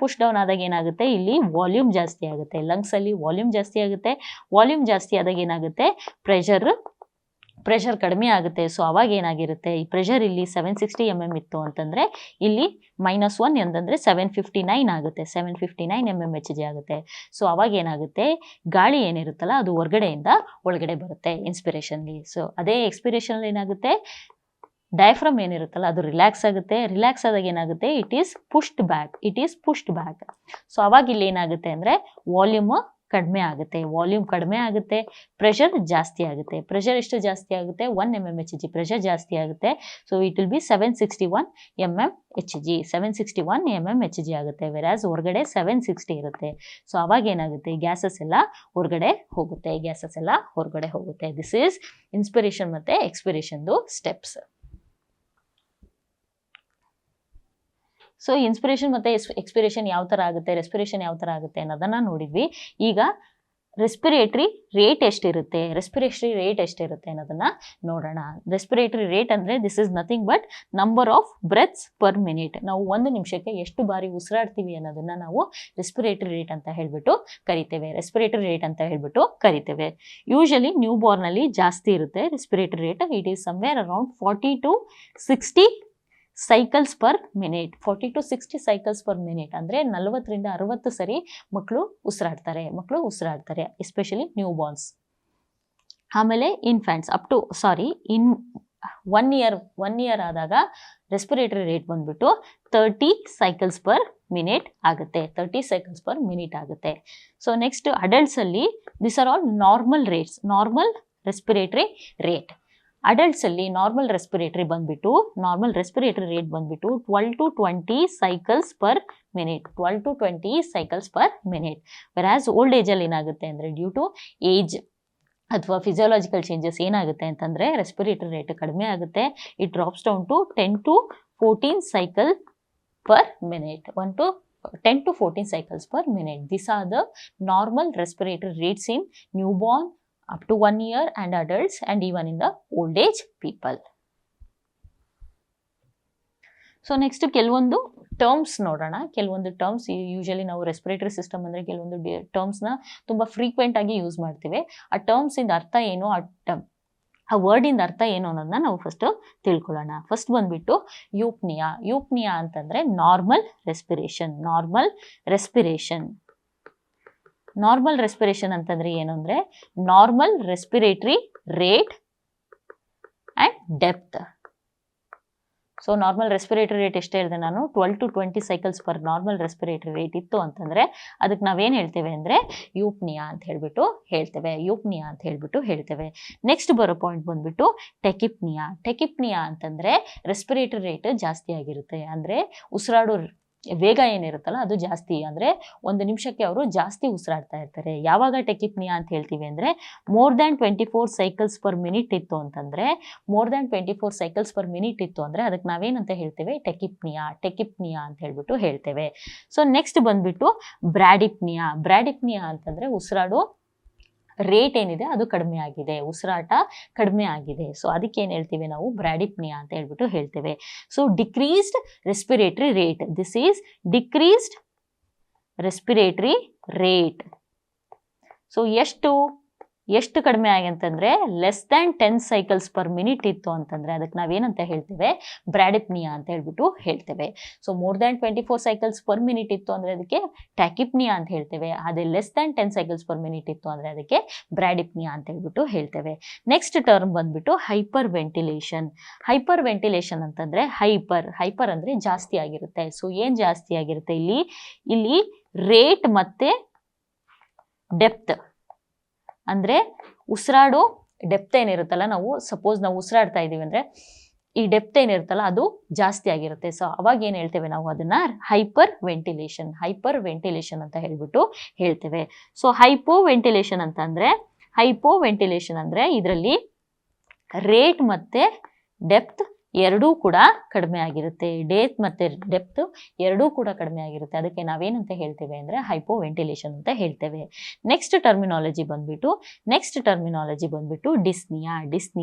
push down ಆದಾಗ ಏನಾಗುತ್ತೆ, ಇಲ್ಲಿ ವಾಲ್ಯೂಮ್ ಜಾಸ್ತಿ ಆಗುತ್ತೆ. ಲಂಗ್ಸ್ ಅಲ್ಲಿ ವಾಲ್ಯೂಮ್ ಜಾಸ್ತಿ ಆದಾಗ ಏನಾಗುತ್ತೆ, ಪ್ರೆಷರ್ ಕಡಿಮೆ ಆಗುತ್ತೆ. ಸೊ ಅವಾಗ ಏನಾಗಿರುತ್ತೆ, ಈ ಪ್ರೆಷರ್ ಇಲ್ಲಿ 760 mm ಇತ್ತು ಅಂತಂದ್ರೆ ಇಲ್ಲಿ -1 ಅಂತಂದ್ರೆ 759 ಆಗುತ್ತೆ. 759 mm ಆಗುತ್ತೆ. ಸೊ ಅವಾಗ ಏನಾಗುತ್ತೆ, ಗಾಳಿ ಏನಿರುತ್ತಲ್ಲ ಅದು ಹೊರಗಡೆಯಿಂದ ಒಳಗಡೆ ಬರುತ್ತೆ ಇನ್ಸ್ಪಿರೇಷನ್ಲಿ. ಸೊ ಅದೇ ಎಕ್ಸ್ಪಿರೇಷನ್ ಏನಾಗುತ್ತೆ, ಡಯಾಫ್ರಮ್ ಏನಿರುತ್ತಲ್ಲ ಅದು ರಿಲ್ಯಾಕ್ಸ್ ಆದಾಗ ಏನಾಗುತ್ತೆ, it is pushed back. So ಅವಾಗ ಇಲ್ಲಿ ಏನಾಗುತ್ತೆ ಅಂದರೆ ವಾಲ್ಯೂಮ್ ಕಡಿಮೆ ಆಗುತ್ತೆ, ಪ್ರೆಷರ್ ಜಾಸ್ತಿ ಆಗುತ್ತೆ. ಪ್ರೆಷರ್ ಎಷ್ಟು ಜಾಸ್ತಿ ಆಗುತ್ತೆ, 1 mmHg ಪ್ರೆಷರ್ ಜಾಸ್ತಿ ಆಗುತ್ತೆ. So it will be 761 mmHg ಆಗುತ್ತೆ. ವೆರಾಸ್ ಹೊರಗಡೆ 760 ಇರುತ್ತೆ. ಸೊ ಅವಾಗ ಏನಾಗುತ್ತೆ, ಗ್ಯಾಸಸ್ ಎಲ್ಲ ಹೊರಗಡೆ ಹೋಗುತ್ತೆ. ದಿಸ್ ಈಸ್ ಇನ್ಸ್ಪಿರೇಷನ್ ಮತ್ತೆ ಎಕ್ಸ್ಪಿರೇಷನ್ದು ಸ್ಟೆಪ್ಸ್. ಸೊ ಇನ್ಸ್ಪಿರೇಷನ್ ಮತ್ತು ಎಕ್ಸ್ಪಿರೇಷನ್ ಯಾವ ಥರ ಆಗುತ್ತೆ, ರೆಸ್ಪಿರೇಷನ್ ಯಾವ ಥರ ಆಗುತ್ತೆ ಅನ್ನೋದನ್ನು ನೋಡಿದ್ವಿ. ಈಗ ರೆಸ್ಪಿರೇಟರಿ ರೇಟ್ ಎಷ್ಟಿರುತ್ತೆ ಅನ್ನೋದನ್ನು ನೋಡೋಣ. ರೆಸ್ಪಿರೇಟರಿ ರೇಟ್ ಅಂದರೆ this is nothing but number of breaths per minute. ನಾವು 1 ನಿಮಿಷಕ್ಕೆ ಎಷ್ಟು ಬಾರಿ ಉಸಿರಾಡ್ತೀವಿ ಅನ್ನೋದನ್ನು ನಾವು ರೆಸ್ಪಿರೇಟರಿ ರೇಟ್ ಅಂತ ಹೇಳ್ಬಿಟ್ಟು ಕರಿತೇವೆ. ಯೂಶಲಿ ನ್ಯೂ ಬಾರ್ನಲ್ಲಿ ಜಾಸ್ತಿ ಇರುತ್ತೆ respiratory rate. It is somewhere around 40 to 60 cycles per minute. 40 to 60 cycles per minute ಅಂದರೆ 40 ರಿಂದ 60 ಸರಿ ಮಕ್ಕಳು ಉಸಿರಾಡ್ತಾರೆ, ಎಸ್ಪೆಷಲಿ ನ್ಯೂ ಬಾರ್ನ್ಸ್. ಆಮೇಲೆ ಇನ್ಫ್ಯಾಂಟ್ಸ್ ಇನ್ 1 ಇಯರ್ ಆದಾಗ ರೆಸ್ಪಿರೇಟರಿ ರೇಟ್ ಬಂದ್ಬಿಟ್ಟು 30 ಸೈಕಲ್ಸ್ ಪರ್ ಮಿನಿಟ್ ಆಗುತ್ತೆ. ಸೊ ನೆಕ್ಸ್ಟ್ ಅಡಲ್ಟ್ಸ್ ಅಲ್ಲಿ this are all normal respiratory rate. Adults ಅಲ್ಲಿ ನಾರ್ಮಲ್ ರೆಸ್ಪಿರೇಟರಿ ರೇಟ್ ಬಂದ್ಬಿಟ್ಟು 12 to 20 cycles per minute. Whereas old ಏಜಲ್ಲಿ ಏನಾಗುತ್ತೆ ಅಂದರೆ ಡ್ಯೂ ಟು ಏಜ್ ಅಥವಾ ಫಿಸಿಯಾಲಜಿಕಲ್ ಚೇಂಜಸ್ ಏನಾಗುತ್ತೆ ಅಂತಂದರೆ ರೆಸ್ಪಿರೇಟರಿ ರೇಟ್ ಕಡಿಮೆ ಆಗುತ್ತೆ. It drops down to 10 to 14 cycle per minute. 10 to 14 cycles per minute. These are the normal respiratory rates in newborn, up to 1 year, and adults, and even in the old age people. So next ಕೆಲವೊಂದು ಟರ್ಮ್ಸ್ ನೋಡೋಣ. ಕೆಲವೊಂದು ಟರ್ಮ್ಸ್ ಯೂಶಲಿ ನಾವು ರೆಸ್ಪಿರೇಟರಿ ಸಿಸ್ಟಮ್ ಅಂದರೆ ಕೆಲವೊಂದು ಟರ್ಮ್ಸ್ನ ತುಂಬ ಫ್ರೀಕ್ವೆಂಟ್ ಆಗಿ ಯೂಸ್ ಮಾಡ್ತೀವಿ. ಆ ಟರ್ಮ್ಸಿಂದ ಅರ್ಥ ಏನು, ಆ ವರ್ಡಿಂದ ಅರ್ಥ ಏನು ಅನ್ನೋದನ್ನ ನಾವು ಫಸ್ಟ್ ತಿಳ್ಕೊಳ್ಳೋಣ. ಫಸ್ಟ್ ಬಂದ್ಬಿಟ್ಟು ಯೂಪ್ನಿಯಾ ಅಂತಂದರೆ ನಾರ್ಮಲ್ ರೆಸ್ಪಿರೇಷನ್ ಅಂತಂದ್ರೆ ಏನು ಅಂದರೆ normal respiratory rate and depth. So normal respiratory rate ಎಷ್ಟು ಹೇಳಿದೆ ನಾನು, 12 to 20 cycles per normal respiratory rate ಇತ್ತು ಅಂತಂದರೆ ಅದಕ್ಕೆ ನಾವೇನು ಹೇಳ್ತೇವೆ ಅಂದರೆ ಯೂಪ್ನಿಯಾ ಅಂತ ಹೇಳ್ಬಿಟ್ಟು ಹೇಳ್ತೇವೆ, ಯೂಪ್ನಿಯಾ ಅಂತ ಹೇಳ್ಬಿಟ್ಟು ಹೇಳ್ತೇವೆ. ನೆಕ್ಸ್ಟ್ ಬರೋ ಪಾಯಿಂಟ್ ಬಂದ್ಬಿಟ್ಟು ಟೆಕಿಪ್ನಿಯಾ. ಟೆಕಿಪ್ನಿಯಾ ಅಂತಂದರೆ ರೆಸ್ಪಿರೇಟರಿ ರೇಟ್ ಜಾಸ್ತಿ ಆಗಿರುತ್ತೆ, ಅಂದರೆ ಉಸಿರಾಡೋ ವೇಗ ಏನಿರುತ್ತಲ್ಲ ಅದು ಜಾಸ್ತಿ, ಅಂದರೆ 1 ನಿಮಿಷಕ್ಕೆ ಅವರು ಜಾಸ್ತಿ ಉಸಿರಾಡ್ತಾ ಇರ್ತಾರೆ. ಯಾವಾಗ ಟೆಕಿಪ್ನಿಯಾ ಅಂತ ಹೇಳ್ತೀವಿ ಅಂದರೆ more than 24 cycles per minute ಇತ್ತು ಅಂತಂದರೆ, more than 24 cycles per minute ಇತ್ತು ಅಂದರೆ ಅದಕ್ಕೆ ನಾವೇನಂತ ಹೇಳ್ತೇವೆ, ಟೆಕಿಪ್ನಿಯಾ ಅಂತ ಹೇಳ್ಬಿಟ್ಟು ಹೇಳ್ತೇವೆ. ಸೊ ನೆಕ್ಸ್ಟ್ ಬಂದ್ಬಿಟ್ಟು ಬ್ರಾಡಿಪ್ನಿಯಾ. ಬ್ರಾಡಿಪ್ನಿಯಾ ಅಂತಂದರೆ ಉಸಿರಾಡೋ ರೇಟ್ ಏನಿದೆ ಅದು ಕಡಿಮೆ ಆಗಿದೆ, ಉಸಿರಾಟ ಕಡಿಮೆ ಆಗಿದೆ. ಸೊ ಅದಕ್ಕೆ ಏನು ಹೇಳ್ತೀವಿ ನಾವು, ಬ್ರಾಡಿಪ್ನಿಯಾ ಅಂತ ಹೇಳ್ಬಿಟ್ಟು ಹೇಳ್ತೇವೆ. So decreased respiratory rate, this is decreased respiratory rate. So ಎಷ್ಟು ಕಡಿಮೆ ಆಗಿ ಅಂತಂದರೆ less than 10 cycles per minute ಇತ್ತು ಅಂತಂದರೆ ಅದಕ್ಕೆ ನಾವೇನಂತ ಹೇಳ್ತೇವೆ, ಬ್ರಾಡಿಪ್ನಿಯಾ ಅಂತ ಹೇಳ್ಬಿಟ್ಟು ಹೇಳ್ತೇವೆ. So more than 24 cycles per minute ಇತ್ತು ಅಂದರೆ ಅದಕ್ಕೆ ಟ್ಯಾಕಿಪ್ನಿಯಾ ಅಂತ ಹೇಳ್ತೇವೆ. ಅದೇ less than 10 cycles per minute ಇತ್ತು ಅಂದರೆ ಅದಕ್ಕೆ ಬ್ರಾಡಿಪ್ನಿಯಾ ಅಂತ ಹೇಳ್ಬಿಟ್ಟು ಹೇಳ್ತೇವೆ. ನೆಕ್ಸ್ಟ್ ಟರ್ಮ್ ಬಂದ್ಬಿಟ್ಟು ಹೈಪರ್ ವೆಂಟಿಲೇಷನ್. ಹೈಪರ್ ವೆಂಟಿಲೇಷನ್ ಅಂತಂದರೆ ಹೈಪರ್ ಅಂದರೆ ಜಾಸ್ತಿ ಆಗಿರುತ್ತೆ. ಸೊ ಏನು ಜಾಸ್ತಿ ಆಗಿರುತ್ತೆ ಇಲ್ಲಿ ರೇಟ್ ಮತ್ತು ಡೆಪ್ತ್, ಅಂದರೆ ಉಸಿರಾಡೋ ಡೆಪ್ತ್ ಏನಿರುತ್ತಲ್ಲ, ನಾವು ಸಪೋಸ್ ನಾವು ಉಸಿರಾಡ್ತಾ ಇದ್ದೀವಿ ಅಂದರೆ ಈ ಡೆಪ್ತ್ ಏನಿರುತ್ತಲ್ಲ ಅದು ಜಾಸ್ತಿ ಆಗಿರುತ್ತೆ. ಸೊ ಅವಾಗ ಏನು ಹೇಳ್ತೇವೆ ನಾವು ಅದನ್ನು ಹೈಪರ್ ವೆಂಟಿಲೇಷನ್ ಅಂತ ಹೇಳ್ಬಿಟ್ಟು ಹೇಳ್ತೇವೆ. ಸೊ ಹೈಪೋ ವೆಂಟಿಲೇಷನ್ ಅಂದರೆ ಇದರಲ್ಲಿ ರೇಟ್ ಮತ್ತು ಡೆಪ್ತ್ ಎರಡೂ ಕೂಡ ಕಡಿಮೆ ಆಗಿರುತ್ತೆ, ಡೇತ್ ಮತ್ತು ಡೆಪ್ತ್ ಎರಡೂ ಕೂಡ ಕಡಿಮೆ ಆಗಿರುತ್ತೆ. ಅದಕ್ಕೆ ನಾವೇನಂತ ಹೇಳ್ತೇವೆ ಅಂದರೆ ಹೈಪೋ ವೆಂಟಿಲೇಷನ್ ಅಂತ ಹೇಳ್ತೇವೆ. ನೆಕ್ಸ್ಟ್ ಟರ್ಮಿನಾಲಜಿ ಬಂದ್ಬಿಟ್ಟು ಡಿಸ್ನಿಯಾ.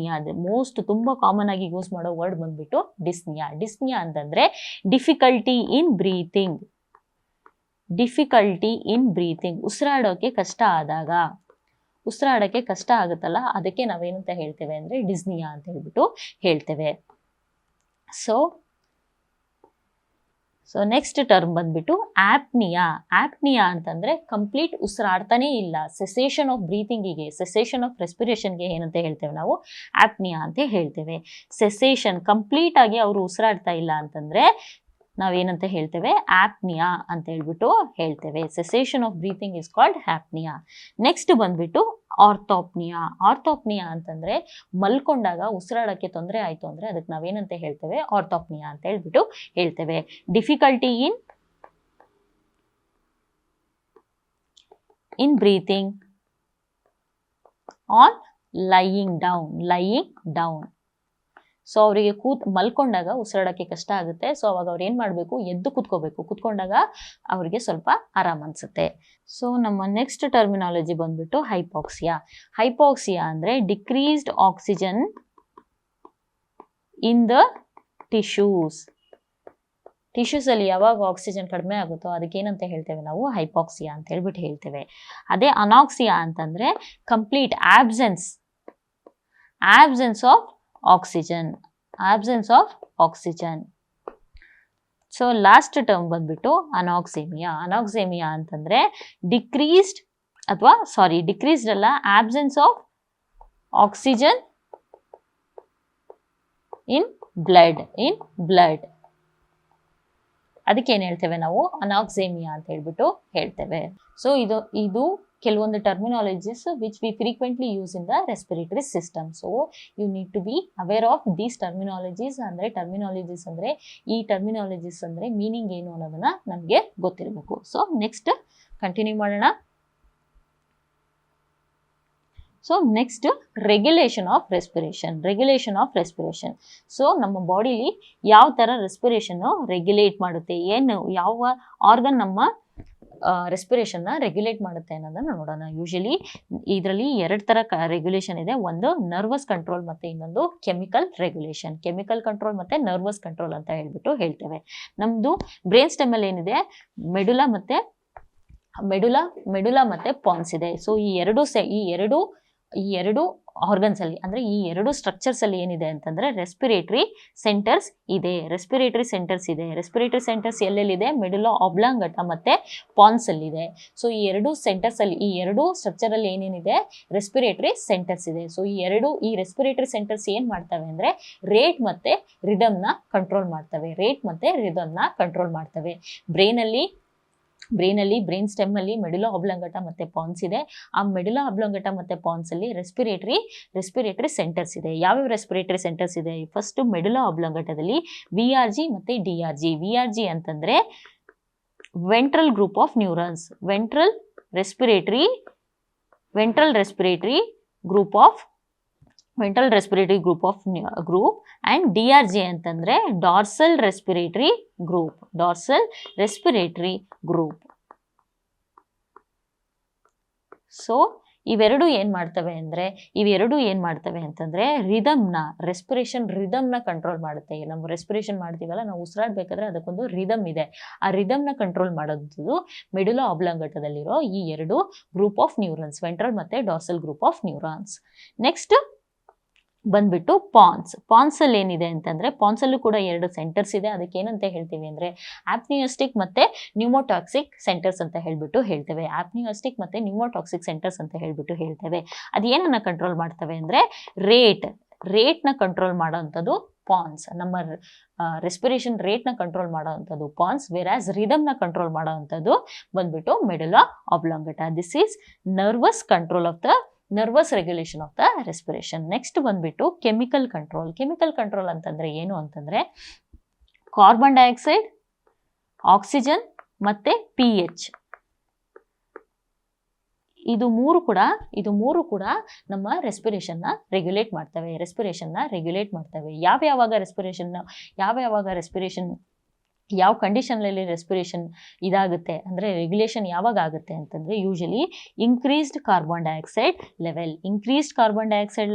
ಮೋಸ್ಟ್ ತುಂಬ ಕಾಮನ್ ಆಗಿ ಯೂಸ್ ಮಾಡೋ ವರ್ಡ್ ಬಂದ್ಬಿಟ್ಟು ಡಿಸ್ನಿಯಾ ಅಂತಂದರೆ ಡಿಫಿಕಲ್ಟಿ ಇನ್ ಬ್ರೀತಿಂಗ್, ಉಸಿರಾಡೋಕ್ಕೆ ಕಷ್ಟ ಆಗುತ್ತಲ್ಲ ಅದಕ್ಕೆ ನಾವೇನಂತ ಹೇಳ್ತೇವೆ ಅಂದರೆ ಡಿಸ್ನಿಯಾ ಅಂತ ಹೇಳ್ಬಿಟ್ಟು ಹೇಳ್ತೇವೆ. ಸೊ ನೆಕ್ಸ್ಟ್ ಟರ್ಮ್ ಬಂದ್ಬಿಟ್ಟು ಆಪ್ನಿಯಾ ಅಂತಂದರೆ ಕಂಪ್ಲೀಟ್ ಉಸಿರಾಡ್ತಾನೇ ಇಲ್ಲ, ಸೆಸೇಷನ್ ಆಫ್ ಬ್ರೀತಿಂಗಿಗೆ, ಸೆಸೇಷನ್ ಆಫ್ ರೆಸ್ಪಿರೇಷನ್ಗೆ ಏನಂತ ಹೇಳ್ತೇವೆ ನಾವು, ಆಪ್ನಿಯಾ ಅಂತ ಹೇಳ್ತೇವೆ. ಸೆಸೇಷನ್ ಕಂಪ್ಲೀಟ್ ಆಗಿ ಅವರು ಉಸಿರಾಡ್ತಾ ಇಲ್ಲ ಅಂತಂದರೆ ನಾವೇನಂತ ಹೇಳ್ತೇವೆ, ಆಪ್ನಿಯಾ ಅಂತ ಹೇಳ್ಬಿಟ್ಟು ಹೇಳ್ತೇವೆ. Cessation of breathing is called apnoea. Next ಬಂದ್ಬಿಟ್ಟು ಆರ್ಥೋಪ್ನಿಯಾ ಅಂತಂದರೆ ಮಲ್ಕೊಂಡಾಗ ಉಸಿರಾಡೋಕ್ಕೆ ತೊಂದರೆ ಆಯಿತು ಅಂದರೆ ಅದಕ್ಕೆ ನಾವೇನಂತ ಹೇಳ್ತೇವೆ, ಆರ್ಥೋಪ್ನಿಯಾ ಅಂತ ಹೇಳ್ಬಿಟ್ಟು ಹೇಳ್ತೇವೆ. Difficulty in breathing on lying down. So ಅವರಿಗೆ ಮಲ್ಕೊಂಡಾಗ ಉಸಿರಾಡೋಕ್ಕೆ ಕಷ್ಟ ಆಗುತ್ತೆ. ಸೊ ಅವಾಗ ಅವ್ರು ಏನು ಮಾಡಬೇಕು, ಎದ್ದು ಕುತ್ಕೊಂಡಾಗ ಅವರಿಗೆ ಸ್ವಲ್ಪ ಆರಾಮ್ ಅನಿಸುತ್ತೆ. ಸೊ ನಮ್ಮ ನೆಕ್ಸ್ಟ್ ಟರ್ಮಿನಾಲಜಿ ಬಂದ್ಬಿಟ್ಟು ಹೈಪಾಕ್ಸಿಯಾ ಅಂದರೆ ಡಿಕ್ರೀಸ್ಡ್ ಆಕ್ಸಿಜನ್ ಇನ್ ದ ಟಿಶ್ಯೂಸಲ್ಲಿ ಯಾವಾಗ ಆಕ್ಸಿಜನ್ ಕಡಿಮೆ ಆಗುತ್ತೋ ಅದಕ್ಕೇನಂತ ಹೇಳ್ತೇವೆ ನಾವು, ಹೈಪಾಕ್ಸಿಯಾ ಅಂತ ಹೇಳ್ಬಿಟ್ಟು ಹೇಳ್ತೇವೆ. ಅದೇ ಅನಾಕ್ಸಿಯಾ ಅಂತಂದರೆ complete absence of oxygen. So last term ಬಂದ್ಬಿಟ್ಟು ಅನಾಕ್ಸೇಮಿಯಾ ಅಂತಂದರೆ ಡಿಕ್ರೀಸ್ಡ್ ಅಲ್ಲ, absence of oxygen in blood. ಅದಕ್ಕೆ ಏನು ಹೇಳ್ತೇವೆ ನಾವು, ಅನಾಕ್ಸೇಮಿಯಾ ಅಂತ ಹೇಳ್ಬಿಟ್ಟು ಹೇಳ್ತೇವೆ. ಸೊ ಇದು ಕೆಲವೊಂದು terminologies which we frequently use in the respiratory system. So you need to be aware of these terminologies. ಅಂದರೆ ಈ ಟರ್ಮಿನಾಲಜೀಸ್ ಅಂದರೆ ಮೀನಿಂಗ್ ಏನು ಅನ್ನೋದನ್ನ ನಮಗೆ ಗೊತ್ತಿರಬೇಕು. ಸೊ ನೆಕ್ಸ್ಟ್ ಕಂಟಿನ್ಯೂ ಮಾಡೋಣ. So next regulation of respiration. So ನಮ್ಮ ಬಾಡಿಲಿ ಯಾವ ಥರ ರೆಸ್ಪಿರೇಷನ್ನು ರೆಗ್ಯುಲೇಟ್ ಮಾಡುತ್ತೆ, ಯಾವ ಆರ್ಗನ್ ನಮ್ಮ ರೆಸ್ಪಿರೇಷನ್ನ ರೆಗ್ಯುಲೇಟ್ ಮಾಡುತ್ತೆ ಅನ್ನೋದನ್ನು ನೋಡೋಣ. ಯೂಶಲಿ ಇದರಲ್ಲಿ 2 ಥರ ರೆಗ್ಯುಲೇಷನ್ ಇದೆ. ಒಂದು ನರ್ವಸ್ ಕಂಟ್ರೋಲ್ ಮತ್ತು ಇನ್ನೊಂದು ಕೆಮಿಕಲ್ ರೆಗ್ಯುಲೇಷನ್. ಕೆಮಿಕಲ್ ಕಂಟ್ರೋಲ್ ಮತ್ತು ನರ್ವಸ್ ಕಂಟ್ರೋಲ್ ಅಂತ ಹೇಳ್ಬಿಟ್ಟು ಹೇಳ್ತೇವೆ. ನಮ್ಮದು ಬ್ರೈನ್ ಸ್ಟೆಮಲ್ಲಿ ಏನಿದೆ, ಮೆಡುಲಾ ಮತ್ತು ಪಾನ್ಸ್ ಇದೆ. ಸೊ ಈ ಎರಡು ಈ ಎರಡು ಆರ್ಗನ್ಸ್ ಅಲ್ಲಿ ಅಂದ್ರೆ ಈ ಎರಡು ಸ್ಟ್ರಕ್ಚರ್ಸ್ ಅಲ್ಲಿ ಏನಿದೆ ಅಂತಂದ್ರೆ ರೆಸ್ಪಿರೇಟರಿ ಸೆಂಟರ್ಸ್ ಇದೆ. ರೆಸ್ಪಿರೇಟರಿ ಸೆಂಟರ್ಸ್ ಎಲ್ಲೆಲ್ಲಿದೆ? ಮೆಡುಲಾ ಆಬ್ಲಾಂಗಟ ಮತ್ತೆ ಪಾನ್ಸ್ ಅಲ್ಲಿ ಇದೆ. ಸೊ ಈ ಎರಡು ಸೆಂಟರ್ಸ್ ಅಲ್ಲಿ, ಈ ಎರಡು ಸ್ಟ್ರಕ್ಚರ್ ಅಲ್ಲಿ ಏನೇನಿದೆ? ರೆಸ್ಪಿರೇಟರಿ ಸೆಂಟರ್ಸ್ ಇದೆ. ಸೊ ಈ ರೆಸ್ಪಿರೇಟರಿ ಸೆಂಟರ್ಸ್ ಏನ್ ಮಾಡ್ತವೆ ಅಂದ್ರೆ ರೇಟ್ ಮತ್ತೆ ರಿದಮ್ ನ ಕಂಟ್ರೋಲ್ ಮಾಡ್ತವೆ. ಬ್ರೈನ್ ಸ್ಟೆಮ್ ಅಲ್ಲಿ ಮೆಡುಲಾ ಆಬ್ಲಾಂಗಟ ಮತ್ತೆ ಪಾನ್ಸ್ ಇದೆ. ಆ ಮೆಡುಲಾ ಆಬ್ಲಾಂಗಟ ಮತ್ತೆ ಪಾನ್ಸ್ ಅಲ್ಲಿ ರೆಸ್ಪಿರೇಟರಿ ಸೆಂಟರ್ಸ್ ಇದೆ. ಯಾವ್ಯಾವ ರೆಸ್ಪಿರೇಟರಿ ಸೆಂಟರ್ಸ್ ಇದೆ? ಫಸ್ಟ್ ಮೆಡುಲಾ ಆಬ್ಲಾಂಗಟದಲ್ಲಿ VRG ಮತ್ತೆ DRG. VRG ಅಂತಂದ್ರೆ ventral group of neurons, ventral respiratory group and DRG ಅಂತಂದ್ರೆ ಡಾರ್ಸಲ್ ರೆಸ್ಪಿರೇಟರಿ ಗ್ರೂಪ್. ಸೊ ಇವೆರಡು ಏನ್ ಮಾಡ್ತವೆ ಅಂತಂದ್ರೆ ರೆಸ್ಪಿರೇಷನ್ ರಿದಮ್ನ ಕಂಟ್ರೋಲ್ ಮಾಡುತ್ತೆ. ನಾವು ರೆಸ್ಪಿರೇಷನ್ ಮಾಡ್ತೀವಲ್ಲ, ನಾವು ಉಸಿರಾಡ್ಬೇಕಾದ್ರೆ ಅದಕ್ಕೊಂದು ರಿದಮ್ ಇದೆ. ಆ ರಿದಮ್ನ ಕಂಟ್ರೋಲ್ ಮಾಡೋದು ಮೆಡುಲಾ ಆಬ್ಲಾಂಗಟದಲ್ಲಿರೋ ಈ ಎರಡು ಗ್ರೂಪ್ ಆಫ್ ನ್ಯೂರಾನ್ಸ್, ವೆಂಟ್ರಲ್ ಮತ್ತೆ dorsal group of neurons. Next ಬಂದ್ಬಿಟ್ಟು ಪಾನ್ಸ್ ಅಲ್ಲಿ ಏನಿದೆ ಅಂತಂದ್ರೆ ಪಾನ್ಸ್ ಅಲ್ಲೂ ಕೂಡ ಎರಡು ಸೆಂಟರ್ಸ್ ಇದೆ. ಅದಕ್ಕೆ ಏನಂತ ಹೇಳ್ತೀವಿ ಅಂದ್ರೆ ಆಪ್ನಿಯೋಸ್ಟಿಕ್ ಮತ್ತೆ ನ್ಯೂಮೋಟಾಕ್ಸಿಕ್ ಸೆಂಟರ್ಸ್ ಅಂತ ಹೇಳ್ಬಿಟ್ಟು ಹೇಳ್ತೇವೆ. ಅದು ಏನನ್ನ ಕಂಟ್ರೋಲ್ ಮಾಡ್ತವೆ ಅಂದ್ರೆ ರೇಟ್ನ ಕಂಟ್ರೋಲ್ ಮಾಡೋವಂಥದ್ದು ಪಾನ್ಸ್. ನಮ್ಮ ರೆಸ್ಪಿರೇಷನ್ ರೇಟ್ನ ಕಂಟ್ರೋಲ್ ಮಾಡೋವಂಥದ್ದು ಪಾನ್ಸ್, ವೆರಾಸ್ ರಿದಮ್ನ ಕಂಟ್ರೋಲ್ ಮಾಡೋವಂಥದ್ದು ಬಂದ್ಬಿಟ್ಟು medulla oblongata. This is nervous regulation of the respiration. Next ಬಂದ್ಬಿಟ್ಟು ಕೆಮಿಕಲ್ ಕಂಟ್ರೋಲ್ ಅಂತಂದ್ರೆ ಏನು ಅಂತಂದ್ರೆ ಕಾರ್ಬನ್ ಡೈಆಕ್ಸೈಡ್, ಆಕ್ಸಿಜನ್ ಮತ್ತೆ pH. ಇದು ಮೂರು ಕೂಡ ನಮ್ಮ ರೆಸ್ಪಿರೇಷನ್ನ ರೆಗ್ಯುಲೇಟ್ ಮಾಡ್ತವೆ. ಯಾವ್ಯಾವಾಗ ರೆಸ್ಪಿರೇಷನ್ ಯಾವ ಕಂಡೀಷನ್ನಲ್ಲಿ ರೆಸ್ಪಿರೇಷನ್ ಇದಾಗುತ್ತೆ ಅಂದರೆ ರೆಗ್ಯುಲೇಷನ್ ಯಾವಾಗ ಆಗುತ್ತೆ ಅಂತಂದರೆ usually increased carbon dioxide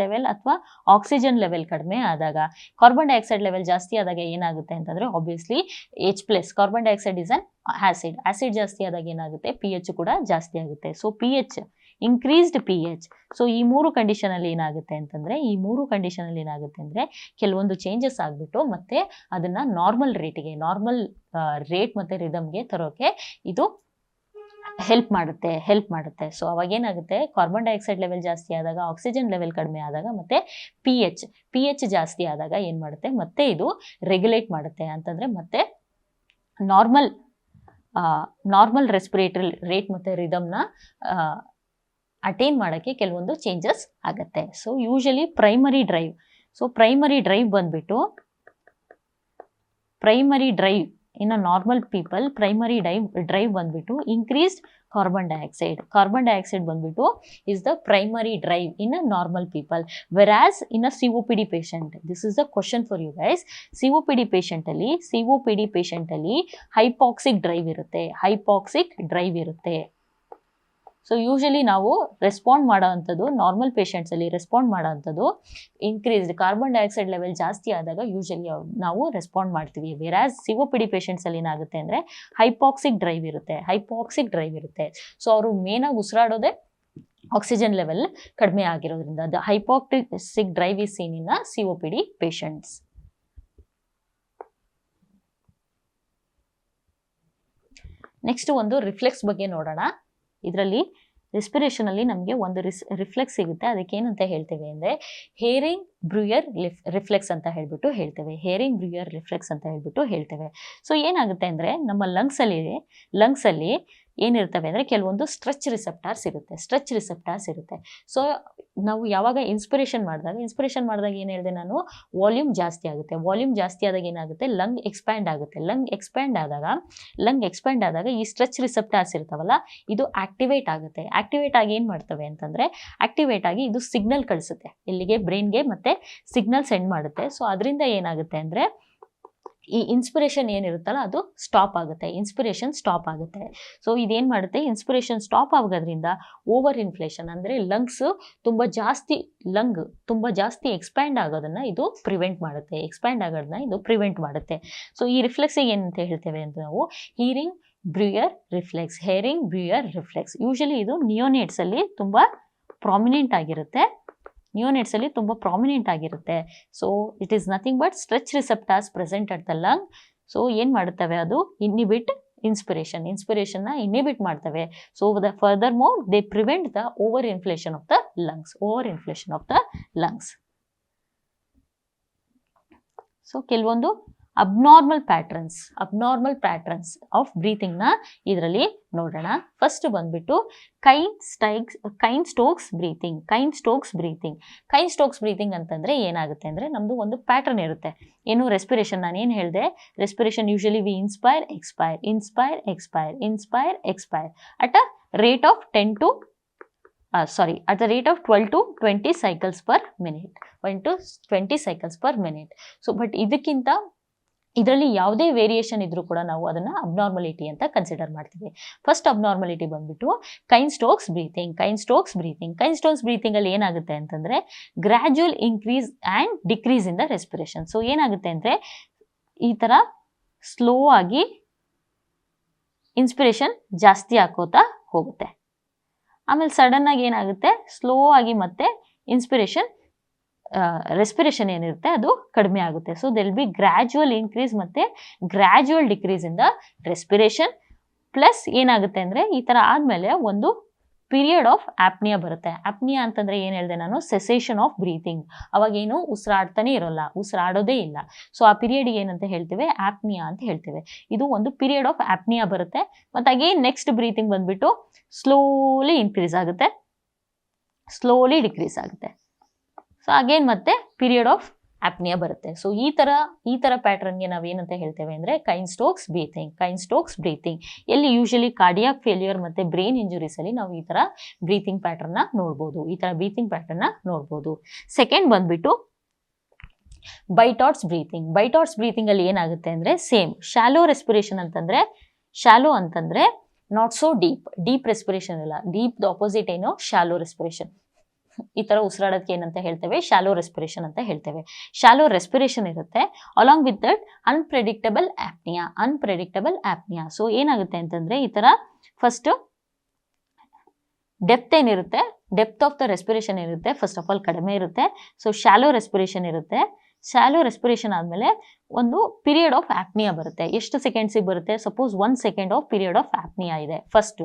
level ಅಥವಾ ಆಕ್ಸಿಜನ್ ಲೆವೆಲ್ ಕಡಿಮೆ ಆದಾಗ. ಕಾರ್ಬನ್ ಡೈಆಕ್ಸೈಡ್ ಲೆವೆಲ್ ಜಾಸ್ತಿ ಆದಾಗ ಏನಾಗುತ್ತೆ ಅಂತಂದರೆ obviously H+, carbon dioxide is an acid ಜಾಸ್ತಿ ಆದಾಗ ಏನಾಗುತ್ತೆ, pH ಕೂಡ ಜಾಸ್ತಿ ಆಗುತ್ತೆ. So increased pH. ಸೊ ಈ ಮೂರು ಕಂಡೀಷನ್ ಅಲ್ಲಿ ಏನಾಗುತ್ತೆ ಅಂತಂದ್ರೆ ಕೆಲವೊಂದು ಚೇಂಜಸ್ ಆಗ್ಬಿಟ್ಟು ಮತ್ತೆ ಅದನ್ನ ನಾರ್ಮಲ್ ರೇಟ್ ಮತ್ತೆ ರಿದಮ್ಗೆ ತರೋಕೆ ಇದು ಹೆಲ್ಪ್ ಮಾಡುತ್ತೆ. ಸೊ ಅವಾಗ ಏನಾಗುತ್ತೆ, ಕಾರ್ಬನ್ ಡೈಆಕ್ಸೈಡ್ ಲೆವೆಲ್ ಜಾಸ್ತಿ ಆದಾಗ, ಆಕ್ಸಿಜನ್ ಲೆವೆಲ್ ಕಡಿಮೆ ಆದಾಗ ಮತ್ತೆ pH ಜಾಸ್ತಿ ಆದಾಗ ಏನ್ ಮಾಡುತ್ತೆ, ಮತ್ತೆ ಇದು ರೆಗ್ಯುಲೇಟ್ ಮಾಡುತ್ತೆ. ಅಂತಂದ್ರೆ ಮತ್ತೆ ನಾರ್ಮಲ್ ರೆಸ್ಪಿರೇಟರಿ ರೇಟ್ ಮತ್ತೆ ರಿದಮ್ನ ಅಟೈನ್ ಮಾಡೋಕ್ಕೆ ಕೆಲವೊಂದು ಚೇಂಜಸ್ ಆಗುತ್ತೆ. ಸೊ ಯೂಶಲಿ ಪ್ರೈಮರಿ ಡ್ರೈವ್ ಬಂದ್ಬಿಟ್ಟು in a normal people primary drive ಬಂದ್ಬಿಟ್ಟು ಇನ್ಕ್ರೀಸ್ಡ್ ಕಾರ್ಬನ್ ಡೈಆಕ್ಸೈಡ್ ಬಂದ್ಬಿಟ್ಟು is the primary drive in a normal people. Whereas in a COPD patient, this is the question for you guys. COPD patient ಅಲ್ಲಿ ಹೈಪಾಕ್ಸಿಕ್ ಡ್ರೈವ್ ಇರುತ್ತೆ. ಸೊ ಯೂಶಲಿ ನಾವು ರೆಸ್ಪಾಂಡ್ ಮಾಡೋವಂಥದ್ದು ನಾರ್ಮಲ್ ಪೇಷಂಟ್ಸ್ ಅಲ್ಲಿ ಇನ್ಕ್ರೀಸ್ಡ್ ಕಾರ್ಬನ್ ಡೈಆಕ್ಸೈಡ್ ಲೆವೆಲ್ ಜಾಸ್ತಿ ಆದಾಗ ಯೂಶಲಿ ನಾವು ರೆಸ್ಪಾಂಡ್ ಮಾಡ್ತೀವಿ. ವೆರಾಸ್ COPD ಪೇಷಂಟ್ಸ್ ಅಲ್ಲಿ ಏನಾಗುತ್ತೆ ಅಂದ್ರೆ ಹೈಪಾಕ್ಸಿಕ್ ಡ್ರೈವ್ ಇರುತ್ತೆ. ಸೊ ಅವರು ಮೇನ್ ಆಗಿ ಉಸಿರಾಡೋದೇ ಆಕ್ಸಿಜನ್ ಲೆವೆಲ್ ಕಡಿಮೆ ಆಗಿರೋದ್ರಿಂದ the hypoxic drive is seen in COPD patients. Next ಒಂದು ರಿಫ್ಲೆಕ್ಸ್ ಬಗ್ಗೆ ನೋಡೋಣ. ಇದರಲ್ಲಿ ರೆಸ್ಪಿರೇಷನ್ ಅಲ್ಲಿ ನಮಗೆ ಒಂದು ರಿಫ್ಲೆಕ್ಸ್ ಸಿಗುತ್ತೆ. ಅದಕ್ಕೆ ಏನಂತ ಹೇಳ್ತೇವೆ ಅಂದ್ರೆ ಹೇರಿಂಗ್ ಬ್ರೂಯರ್ ರಿಫ್ಲೆಕ್ಸ್ ಅಂತ ಹೇಳ್ಬಿಟ್ಟು ಹೇಳ್ತೇವೆ. ಸೊ ಏನಾಗುತ್ತೆ ಅಂದ್ರೆ ನಮ್ಮ ಲಂಗ್ಸ್ ಅಲ್ಲಿ ಏನಿರ್ತವೆ ಅಂದ್ರೆ ಕೆಲವೊಂದು ಸ್ಟ್ರೆಚ್ ರಿಸೆಪ್ಟಾರ್ಸ್ ಇರುತ್ತೆ. ಸೊ ನಾವು ಯಾವಾಗ ಇನ್ಸ್ಪಿರೇಷನ್ ಮಾಡಿದಾಗ ಏನು ಹೇಳಿದೆ ನಾನು, ವಾಲ್ಯೂಮ್ ಜಾಸ್ತಿ ಆದಾಗ ಏನಾಗುತ್ತೆ, ಲಂಗ್ ಎಕ್ಸ್ಪ್ಯಾಂಡ್ ಆದಾಗ ಈ ಸ್ಟ್ರೆಚ್ ರಿಸೆಪ್ಟಾರ್ಸ್ ಇರ್ತಾವಲ್ಲ, ಇದು ಆಕ್ಟಿವೇಟ್ ಆಗಿ ಏನ್ ಮಾಡ್ತವೆ ಅಂತಂದ್ರೆ ಆಕ್ಟಿವೇಟ್ ಆಗಿ ಇದು ಸಿಗ್ನಲ್ ಕಳಿಸುತ್ತೆ ಎಲ್ಲಿಗೆ, ಬ್ರೈನ್ಗೆ ಮತ್ತೆ ಸಿಗ್ನಲ್ ಸೆಂಡ್ ಮಾಡುತ್ತೆ. ಸೊ ಅದರಿಂದ ಏನಾಗುತ್ತೆ ಅಂದ್ರೆ ಈ ಇನ್ಸ್ಪಿರೇಷನ್ ಏನಿರುತ್ತಲ್ಲ ಅದು ಸ್ಟಾಪ್ ಆಗುತ್ತೆ. ಸೊ ಇದೇನ್ ಮಾಡುತ್ತೆ, ಇನ್ಸ್ಪಿರೇಷನ್ ಸ್ಟಾಪ್ ಆಗೋದ್ರಿಂದ ಓವರ್ ಇನ್ಫ್ಲೇಷನ್ ಅಂದ್ರೆ ಲಂಗ್ಸ್ ತುಂಬಾ ಜಾಸ್ತಿ ಎಕ್ಸ್ಪ್ಯಾಂಡ್ ಆಗೋದನ್ನ ಇದು ಪ್ರಿವೆಂಟ್ ಮಾಡುತ್ತೆ. ಸೊ ಈ ರಿಫ್ಲೆಕ್ಸಿಗೆ ಏನಂತ ಹೇಳ್ತೇವೆ ಅಂತ ನಾವು ಹೇರಿಂಗ್ ಬ್ರೂಯರ್ ರಿಫ್ಲೆಕ್ಸ್. ಯೂಶಲಿ ಇದು ನಿಯೋನೇಟ್ಸ್ ಅಲ್ಲಿ ತುಂಬಾ ಪ್ರಾಮಿನೆಂಟ್ ಆಗಿರುತ್ತೆ, ನಿಯೋನೇಟ್ಸ್ ಅಲ್ಲಿ ತುಂಬ ಪ್ರಾಮಿನೆಂಟ್ ಆಗಿರುತ್ತೆ. So it is nothing but stretch receptors present at the lung. So ಏನು ಮಾಡುತ್ತವೆ ಅದು ಇನ್ಹಿಬಿಟ್ ಇನ್ಸ್ಪಿರೇಷನ್ನ ಇನ್ಹಿಬಿಟ್ ಮಾಡ್ತವೆ. So further more they prevent the over inflation of the lungs. So ಕೆಲವೊಂದು ಅಬ್ನಾರ್ಮಲ್ ಪ್ಯಾಟ್ರನ್ಸ್ ಆಫ್ ಬ್ರೀತಿಂಗ್ನ ಇದರಲ್ಲಿ ನೋಡೋಣ. ಫಸ್ಟ್ ಬಂದ್ಬಿಟ್ಟು ಕೈನ್ ಸ್ಟೋಕ್ಸ್ ಬ್ರೀತಿಂಗ್ ಅಂತಂದ್ರೆ ಏನಾಗುತ್ತೆ ಅಂದ್ರೆ ನಮ್ದು ಒಂದು ಪ್ಯಾಟರ್ನ್ ಇರುತ್ತೆ. ಏನು ರೆಸ್ಪಿರೇಷನ್, ನಾನು ಏನು ಹೇಳಿದೆ, respiration usually we inspire expire at a rate of 12 to 20 cycles per minute. So but ಇದರಲ್ಲಿ ಯಾವುದೇ ವೇರಿಯೇಷನ್ ಇದ್ರೂ ಕೂಡ ನಾವು ಅದನ್ನ ಅಬ್ನಾರ್ಮಲಿಟಿ ಅಂತ ಕನ್ಸಿಡರ್ ಮಾಡ್ತೀವಿ. ಫಸ್ಟ್ ಅಬ್ನಾರ್ಮಲಿಟಿ ಬಂದ್ಬಿಟ್ಟು ಕೈನ್ ಸ್ಟೋಕ್ಸ್ ಬ್ರೀತಿಂಗ್ ಅಲ್ಲಿ ಏನಾಗುತ್ತೆ ಅಂತಂದ್ರೆ gradual increase and decrease in the respiration. So ಏನಾಗುತ್ತೆ ಅಂದ್ರೆ ಈ ತರ ಸ್ಲೋ ಆಗಿ ಇನ್ಸ್ಪಿರೇಷನ್ ಜಾಸ್ತಿ ಹಾಕೋತಾ ಹೋಗುತ್ತೆ, ಆಮೇಲೆ ಸಡನ್ ಆಗಿ ಏನಾಗುತ್ತೆ ಸ್ಲೋ ಆಗಿ ಮತ್ತೆ ರೆಸ್ಪಿರೇಷನ್ ಏನಿರುತ್ತೆ ಅದು ಕಡಿಮೆ ಆಗುತ್ತೆ. So they'll be gradual increase ಮತ್ತೆ gradual decrease in the respiration. Plus ಏನಾಗುತ್ತೆ ಅಂದ್ರೆ ಈ ತರ ಆದ್ಮೇಲೆ ಒಂದು ಪೀರಿಯಡ್ ಆಫ್ ಆಪ್ನಿಯಾ ಬರುತ್ತೆ. ಆಪ್ನಿಯಾ ಅಂತಂದ್ರೆ ಏನ್ ಹೇಳಿದೆ ನಾನು, ಸೆಸೇಷನ್ ಆಫ್ ಬ್ರೀತಿಂಗ್. ಅವಾಗ ಏನು ಉಸಿರಾಡ್ತಾನೆ ಇರೋಲ್ಲ, ಉಸಿರಾಡೋದೇ ಇಲ್ಲ. ಸೊ ಆ ಪೀರಿಯಡ್ ಏನಂತ ಹೇಳ್ತೇವೆ, ಆಪ್ನಿಯಾ ಅಂತ ಹೇಳ್ತೇವೆ. ಇದು ಒಂದು ಪೀರಿಯಡ್ ಆಫ್ ಆಪ್ನಿಯಾ ಬರುತ್ತೆ. ಮತ್ತೆ ಅಗೇನ್ ನೆಕ್ಸ್ಟ್ ಬ್ರೀತಿಂಗ್ ಬಂದ್ಬಿಟ್ಟು ಸ್ಲೋಲಿ ಇನ್ಕ್ರೀಸ್ ಆಗುತ್ತೆ, ಸ್ಲೋಲಿ ಡಿಕ್ರೀಸ್ ಆಗುತ್ತೆ. ಸೊ ಅಗೇನ್ ಮತ್ತೆ ಪೀರಿಯಡ್ ಆಫ್ ಆಪ್ನಿಯಾ ಬರುತ್ತೆ. ಸೊ ಈ ತರ ಪ್ಯಾಟರ್ನ್ಗೆ ನಾವೇನಂತ ಹೇಳ್ತೇವೆ ಅಂದ್ರೆ ಕೈನ್ ಸ್ಟೋಕ್ಸ್ ಬ್ರೀತಿಂಗ್. ಎಲ್ಲಿ ಯೂಶಲಿ ಕಾರ್ಡಿಯಾಕ್ ಫೇಲ್ಯೂರ್ ಮತ್ತೆ ಬ್ರೈನ್ ಇಂಜುರೀಸ್ ಅಲ್ಲಿ ನಾವು ಈ ತರ ಬ್ರೀತಿಂಗ್ ಪ್ಯಾಟರ್ನ್ ನೋಡ್ಬೋದು. ಸೆಕೆಂಡ್ ಬಂದ್ಬಿಟ್ಟು ಬೈಟಾಟ್ಸ್ ಬ್ರೀತಿಂಗ್ ಅಲ್ಲಿ ಏನಾಗುತ್ತೆ ಅಂದ್ರೆ ಸೇಮ್ ಶಾಲೋ ರೆಸ್ಪಿರೇಷನ್ ಅಂತಂದ್ರೆ ನಾಟ್ ಸೋ ಡೀಪ್ ರೆಸ್ಪಿರೇಷನ್ ಇಲ್ಲ. ಡೀಪ್ ಆಪೋಸಿಟ್ ಏನು, ಶಾಲೋ ರೆಸ್ಪಿರೇಷನ್. ಈ ತರ ಉಸಿರಾಡೋದಕ್ಕೆ ಏನಂತ ಹೇಳ್ತೇವೆ, ಶಾಲೋ ರೆಸ್ಪಿರೇಷನ್ ಅಂತ ಹೇಳ್ತೇವೆ. ಶಾಲೋ ರೆಸ್ಪಿರೇಷನ್ ಇರುತ್ತೆ, along with that unpredictable apnoea. So ಏನಾಗುತ್ತೆ ಅಂತಂದ್ರೆ ಈ ತರ first depth of the respiration ಇರುತ್ತೆ, ಫಸ್ಟ್ ಆಫ್ ಆಲ್ ಕಡಿಮೆ ಇರುತ್ತೆ. ಸೊ ಶಾಲೋ ರೆಸ್ಪಿರೇಷನ್ ಇರುತ್ತೆ. ಶಾಲೋ ರೆಸ್ಪಿರೇಷನ್ ಆದ್ಮೇಲೆ ಒಂದು ಪೀರಿಯಡ್ ಆಫ್ ಆಪ್ನಿಯಾ ಬರುತ್ತೆ. ಎಷ್ಟು ಸೆಕೆಂಡ್ಸಿಗೆ ಬರುತ್ತೆ, suppose 1 second of period of apnoea ಇದೆ ಫಸ್ಟ್.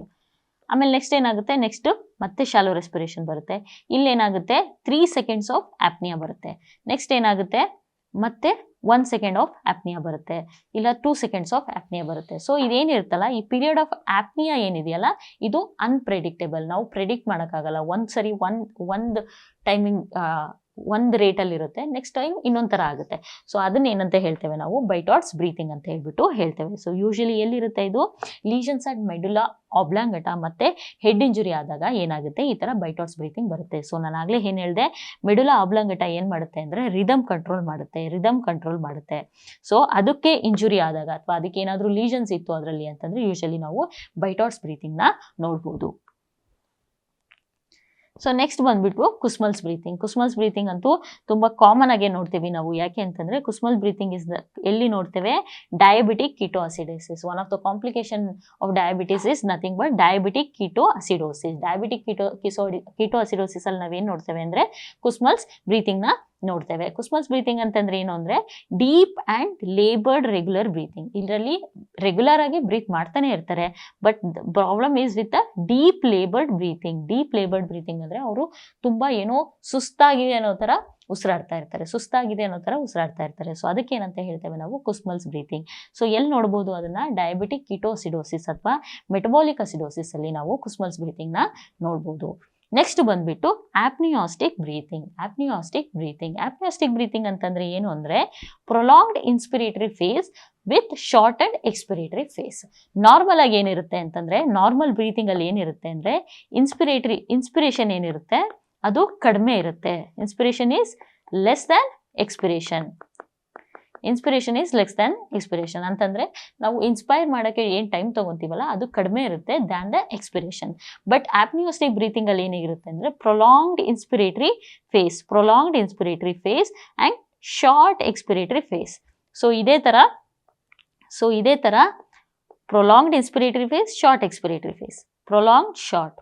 ಆಮೇಲೆ ನೆಕ್ಸ್ಟ್ ಏನಾಗುತ್ತೆ, ನೆಕ್ಸ್ಟ್ ಮತ್ತೆ ಶಾಲೋ ರೆಸ್ಪಿರೇಷನ್ ಬರುತ್ತೆ. ಇಲ್ಲಿ ಏನಾಗುತ್ತೆ 3 seconds ಆಫ್ ಆಪ್ನಿಯಾ ಬರುತ್ತೆ. ನೆಕ್ಸ್ಟ್ ಏನಾಗುತ್ತೆ ಮತ್ತೆ 1 second ಆಫ್ ಆಪ್ನಿಯಾ ಬರುತ್ತೆ, ಇಲ್ಲ 2 seconds ಆಫ್ ಆಪ್ನಿಯಾ ಬರುತ್ತೆ. ಸೊ ಇದೇನಿರುತ್ತಲ್ಲ, ಈ ಪೀರಿಯಡ್ ಆಫ್ ಆಪ್ನಿಯಾ ಏನಿದೆಯಲ್ಲ ಇದು ಅನ್ಪ್ರೆಡಿಕ್ಟೇಬಲ್, ನಾವು ಪ್ರೆಡಿಕ್ಟ್ ಮಾಡೋಕ್ಕಾಗಲ್ಲ. ಒಂದ್ಸರಿ ಒಂದು ಟೈಮಿಂಗ್ ಒಂದು ರೇಟಲ್ಲಿ ಇರುತ್ತೆ, ನೆಕ್ಸ್ಟ್ ಟೈಮ್ ಇನ್ನೊಂದು ಥರ ಆಗುತ್ತೆ. ಸೊ ಅದನ್ನ ಏನಂತ ಹೇಳ್ತೇವೆ ನಾವು, ಬೈಟಾಟ್ಸ್ ಬ್ರೀತಿಂಗ್ ಅಂತ ಹೇಳ್ತೇವೆ. ಸೊ ಯೂಶಲಿ ಎಲ್ಲಿರುತ್ತೆ ಇದು, ಲೀಷನ್ಸ್ ಅಟ್ ಮೆಡುಲಾ ಆಬ್ಲಾಂಗಟ ಮತ್ತೆ ಹೆಡ್ ಇಂಜುರಿ ಆದಾಗ ಏನಾಗುತ್ತೆ, ಈ ತರ ಬೈಟಾಟ್ಸ್ ಬ್ರೀತಿಂಗ್ ಬರುತ್ತೆ. ಸೊ ನಾನು ಆಗ್ಲೇ ಏನ್ ಹೇಳಿದೆ, ಮೆಡುಲಾ ಆಬ್ಲಾಂಗಟ ಏನ್ ಮಾಡುತ್ತೆ ಅಂದ್ರೆ ರಿದಮ್ ಕಂಟ್ರೋಲ್ ಮಾಡುತ್ತೆ. ಸೊ ಅದಕ್ಕೆ ಇಂಜುರಿ ಆದಾಗ ಅಥವಾ ಅದಕ್ಕೆ ಏನಾದ್ರೂ ಲೀಷನ್ಸ್ ಇತ್ತು ಅದರಲ್ಲಿ ಅಂತಂದ್ರೆ ಯೂಶಲಿ ನಾವು ಬೈಟಾಟ್ಸ್ ಬ್ರೀತಿಂಗ್ ನ ನೋಡ್ಬೋದು. ಸೊ ನೆಕ್ಸ್ಟ್ ಬಂದ್ಬಿಟ್ಟು ಕುಸ್ಮಲ್ಸ್ ಬ್ರೀತಿಂಗ್ ಅಂತೂ ತುಂಬಾ ಕಾಮನ್ ಆಗಿ ನೋಡ್ತೀವಿ ನಾವು. ಯಾಕೆ ಅಂತಂದ್ರೆ ಕುಸ್ಮಲ್ ಬ್ರೀತಿಂಗ್ ಇಸ್ ಎಲ್ಲಿ ನೋಡ್ತೇವೆ, diabetic ketoacidosis. One of the complication of diabetes is nothing but diabetic ketoacidosis. Ketoacidosis ಅಲ್ಲಿ ನಾವೇನ್ ನೋಡ್ತೇವೆ ಅಂದ್ರೆ ಕುಸ್ಮಲ್ಸ್ ಬ್ರೀತಿಂಗ್ ನ ನೋಡ್ತೇವೆ. ಕುಸ್ಮಲ್ಸ್ ಬ್ರೀತಿಂಗ್ ಅಂತಂದ್ರೆ ಏನು ಅಂದ್ರೆ deep and laboured regular breathing. ಇದರಲ್ಲಿ ರೆಗ್ಯುಲರ್ ಆಗಿ ಬ್ರೀತ್ ಮಾಡ್ತಾನೆ ಇರ್ತಾರೆ, but problem is with deep laboured breathing ಅಂದ್ರೆ ಅವರು ತುಂಬಾ ಏನೋ ಸುಸ್ತಾಗಿದೆ ಅನ್ನೋ ತರ ಉಸಿರಾಡ್ತಾ ಇರ್ತಾರೆ. ಸೊ ಅದಕ್ಕೆ ಏನಂತ ಹೇಳ್ತೇವೆ ನಾವು, ಕುಸ್ಮಲ್ಸ್ ಬ್ರೀತಿಂಗ್. ಸೊ ಎಲ್ಲಿ ನೋಡ್ಬೋದು ಅದನ್ನ, ಡಯಾಬಿಟಿಕ್ ಕೀಟೋಸಿಡೋಸಿಸ್ ಅಥವಾ ಮೆಟಬಾಲಿಕ್ ಅಸಿಡೋಸಿಸ್ ಅಲ್ಲಿ ನಾವು ಕುಸ್ಮಲ್ಸ್ ಬ್ರೀತಿಂಗ್ ನ ನೋಡ್ಬೋದು. ನೆಕ್ಸ್ಟ್ ಬಂದ್ಬಿಟ್ಟು ಆಪ್ನಿಯಾಸ್ಟಿಕ್ ಬ್ರೀತಿಂಗ್ ಅಂತಂದ್ರೆ ಏನು ಅಂದ್ರೆ prolonged inspiratory phase with shorted expiratory phase. Normal ಆಗಿ ಏನಿರುತ್ತೆ ಅಂತಂದ್ರೆ, ನಾರ್ಮಲ್ ಬ್ರೀತಿಂಗ್ ಅಲ್ಲಿ ಏನಿರುತ್ತೆ ಅಂದ್ರೆ ಇನ್ಸ್ಪಿರೇಷನ್ ಏನಿರುತ್ತೆ ಅದು ಕಡಿಮೆ ಇರುತ್ತೆ. Inspiration is less than expiration. ಅಂತಂದ್ರೆ ನಾವು ಇನ್ಸ್ಪೈರ್ ಮಾಡೋಕ್ಕೆ ಏನು ಟೈಮ್ ತಗೊಂತೀವಲ್ಲ ಅದು ಕಡಿಮೆ ಇರುತ್ತೆ than the expiration. But apneustic breathing ಅಲ್ಲಿ ಏನಿರುತ್ತೆ ಅಂದ್ರೆ prolonged inspiratory phase and short expiratory phase. So ಇದೇ ತರ prolonged inspiratory phase, short expiratory phase. prolonged short.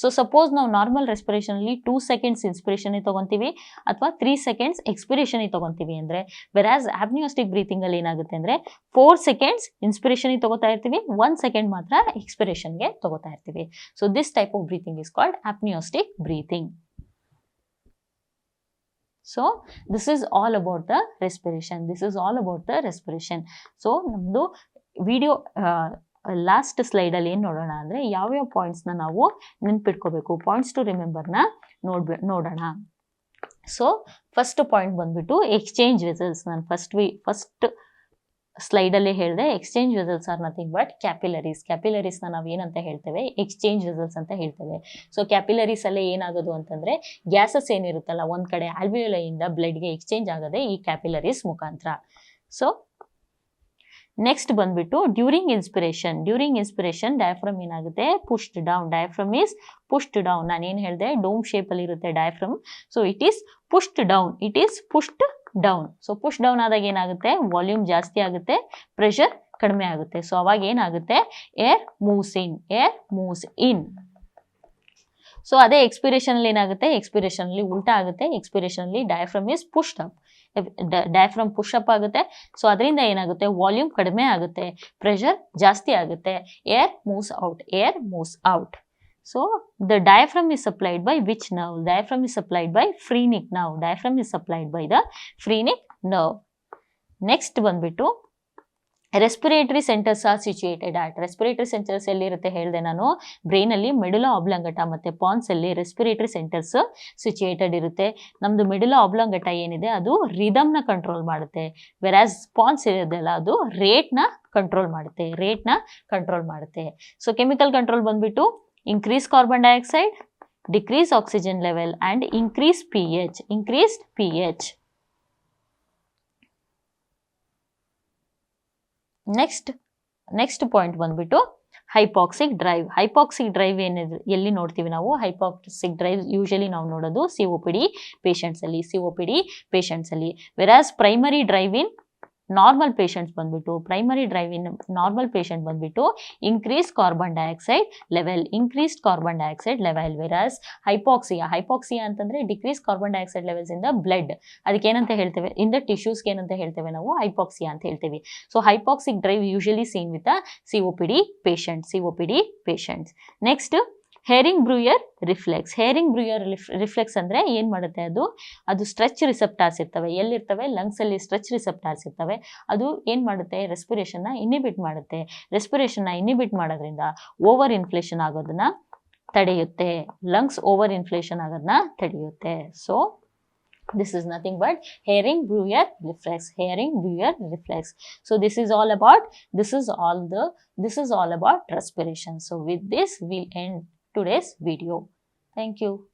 So suppose ನಾವು ನಾರ್ಮಲ್ ರೆಸ್ಪಿರೇಷನ್ ಅಲ್ಲಿ 2 seconds ಇನ್ಸ್ಪಿರೇಷನ್ ತಗೊಂತೀವಿ ಅಥವಾ 3 seconds ಎಕ್ಸ್ಪಿರೇಷನ್ ತಗೊಂತೀವಿ ಅಂದ್ರೆ, ವೆರಾಸ್ ಆಪ್ನಿಯಾಸ್ಟಿಕ್ ಬ್ರೀತಿಂಗ್ ಅಲ್ಲಿ ಏನಾಗುತ್ತೆ ಅಂದ್ರೆ 4 seconds ಇನ್ಸ್ಪಿರೇಷನ್ ತಗೋತಾ ಇರ್ತೀವಿ, 1 second ಮಾತ್ರ ಎಕ್ಸ್ಪಿರೇಷನ್ ಗೆ ತಗೋತಾ ಇರ್ತೀವಿ. So this type of breathing is called apneustic breathing. So this is all about the respiration. So ನಮ್ದು ವಿಡಿಯೋ ಲಾಸ್ಟ್ ಸ್ಲೈಡ್ ಅಲ್ಲಿ ಏನ್ ನೋಡೋಣ ಅಂದ್ರೆ ಯಾವ್ಯಾವ ಪಾಯಿಂಟ್ಸ್ ನಾವು ನೆನ್ಪಿಟ್ಕೋಬೇಕು, ಪಾಯಿಂಟ್ಸ್ ಟು ರಿಮೆಂಬರ್ ನ ನೋಡೋಣ. ಸೊ ಫಸ್ಟ್ ಪಾಯಿಂಟ್ ಬಂದ್ಬಿಟ್ಟು ಎಕ್ಸ್ಚೇಂಜ್ ವೆಸಲ್ಸ್. ನಾನು ಫಸ್ಟ್ ಸ್ಲೈಡ್ ಅಲ್ಲಿ ಹೇಳಿದೆ exchange vessels are nothing but capillaries ನಾವು ಏನಂತ ಹೇಳ್ತೇವೆ, ಎಕ್ಸ್ಚೇಂಜ್ ವೆಸಲ್ಸ್ ಅಂತ ಹೇಳ್ತೇವೆ. ಸೊ ಕ್ಯಾಪಿಲರೀಸ್ ಅಲ್ಲೇ ಏನಾಗೋದು ಅಂತಂದ್ರೆ ಗ್ಯಾಸಸ್ ಏನಿರುತ್ತಲ್ಲ ಒಂದ್ ಕಡೆ ಆಲ್ವಿಯೋಲೈ ಇಂದ ಬ್ಲಡ್ಗೆ ಎಕ್ಸ್ಚೇಂಜ್ ಆಗದೆ ಈ ಕ್ಯಾಪಿಲರೀಸ್ ಮುಖಾಂತರ. ಸೊ ನೆಕ್ಸ್ಟ್ ಬಂದ್ಬಿಟ್ಟು ಡ್ಯೂರಿಂಗ್ ಇನ್ಸ್ಪಿರೇಷನ್ ಡಯಾಫ್ರಮ್ ಏನಾಗುತ್ತೆ, ಡಯಾಫ್ರಮ್ ಈಸ್ ಪುಷ್ಡ್ ಡೌನ್. ನಾನೇನು ಹೇಳಿದೆ, ಡೋಮ್ ಶೇಪ್ ಅಲ್ಲಿ ಇರುತ್ತೆ diaphragm. So it is pushed down. So push down ಆದಾಗ ಏನಾಗುತ್ತೆ, ವಾಲ್ಯೂಮ್ ಜಾಸ್ತಿ ಆಗುತ್ತೆ, ಪ್ರೆಷರ್ ಕಡಿಮೆ ಆಗುತ್ತೆ. ಸೊ ಅವಾಗ ಏನಾಗುತ್ತೆ, ಏರ್ ಮೂವ್ಸ್ ಇನ್. ಸೊ ಅದೇ ಎಕ್ಸ್ಪಿರೇಷನ್ ಅಲ್ಲಿ ಏನಾಗುತ್ತೆ, ಎಕ್ಸ್ಪಿರೇಷನ್ ಅಲ್ಲಿ ಉಲ್ಟಾ ಆಗುತ್ತೆ. ಎಕ್ಸ್ಪಿರೇಷನ್ ಅಲ್ಲಿ diaphragm is pushed up, diaphragm push up ಆಗುತ್ತೆ. ಸೊ ಅದರಿಂದ ಏನಾಗುತ್ತೆ, ವಾಲ್ಯೂಮ್ ಕಡಿಮೆ ಆಗುತ್ತೆ, ಪ್ರೆಷರ್ ಜಾಸ್ತಿ ಆಗುತ್ತೆ, air moves out. So the diaphragm is supplied by which nerve? Diaphragm is supplied by phrenic nerve. Next ಬಂದ್ಬಿಟ್ಟು respiratory centres are situated at. Respiratory centres ಎಲ್ಲಿರುತ್ತೆ ಹೇಳಿದೆ ನಾನು, ಬ್ರೈನ್ ಅಲ್ಲಿ ಮೆಡುಲಾ ಆಬ್ಲಾಂಗಟ ಮತ್ತೆ ಪಾನ್ಸ್ ಅಲ್ಲಿ ರೆಸ್ಪಿರೇಟರಿ ಸೆಂಟರ್ಸ್ ಸಿಚುಯೇಟೆಡ್ ಇರುತ್ತೆ. ನಮ್ದು ಮೆಡುಲಾ ಆಬ್ಲಾಂಗಟ ಏನಿದೆ ಅದು ರಿದಮ್ ನ ಕಂಟ್ರೋಲ್ ಮಾಡುತ್ತೆ, ವೆರಾಸ್ ಪಾನ್ಸ್ ಇರೋದಲ್ಲ ಅದು ರೇಟ್ ನ ಕಂಟ್ರೋಲ್ ಮಾಡುತ್ತೆ. ಸೊ ಕೆಮಿಕಲ್ ಕಂಟ್ರೋಲ್ ಬಂದ್ಬಿಟ್ಟು increase carbon dioxide, decrease oxygen level and increased pH. Next point ಬಂದ್ಬಿಟ್ಟು ಹೈಪಾಕ್ಸಿಕ್ ಡ್ರೈವ್ ಏನಿದೆ ಎಲ್ಲಿ ನೋಡ್ತೀವಿ ನಾವು, ಹೈಪಾಕ್ಸಿಕ್ ಡ್ರೈವ್ ಯೂಶಲಿ ನಾವು ನೋಡೋದು COPD ಪೇಷಂಟ್ಸ್ ಅಲ್ಲಿ. Versus primary drive in normal patient ಬಂದ್ಬಿಟ್ಟು increase carbon dioxide level. Versus hypoxia ಅಂತಂದ್ರೆ decrease carbon dioxide levels in the blood. ಅದಕ್ಕೆ ಏನಂತ ಹೇಳ್ತೇವೆ, ಇನ್ ದ ಟಿಶ್ಯೂಸ್ಗೆ ಏನಂತ ಹೇಳ್ತೇವೆ ನಾವು, ಹೈಪಾಕ್ಸಿಯಾ ಅಂತ ಹೇಳ್ತೇವೆ. So hypoxic drive usually seen with COPD patients. Next Hering Breuer reflex ಅಂದ್ರೆ ಏನ್ ಮಾಡುತ್ತೆ, ಅದು ಸ್ಟ್ರೆಚ್ ರಿಸೆಪ್ಟಾರ್ಸ್ ಇರ್ತವೆ. ಎಲ್ಲಿರ್ತವೆ, ಲಂಗ್ಸ್ ಅಲ್ಲಿ ಸ್ಟ್ರೆಚ್ ರಿಸೆಪ್ಟಾರ್ಸ್ ಇರ್ತವೆ. ಅದು ಏನ್ ಮಾಡುತ್ತೆ, ರೆಸ್ಪಿರೇಷನ್ ನ ಇನಿಬಿಟ್ ಮಾಡೋದ್ರಿಂದ ಓವರ್ ಇನ್ಫ್ಲೇಷನ್ ಆಗೋದನ್ನ ತಡೆಯುತ್ತೆ, ಲಂಗ್ಸ್ ಓವರ್ ಇನ್ಫ್ಲೇಷನ್ ಆಗೋದನ್ನ ತಡೆಯುತ್ತೆ. So this is nothing but hearing Breuer reflex. So this is all about respiration. So with this we'll end today's video. Thank you.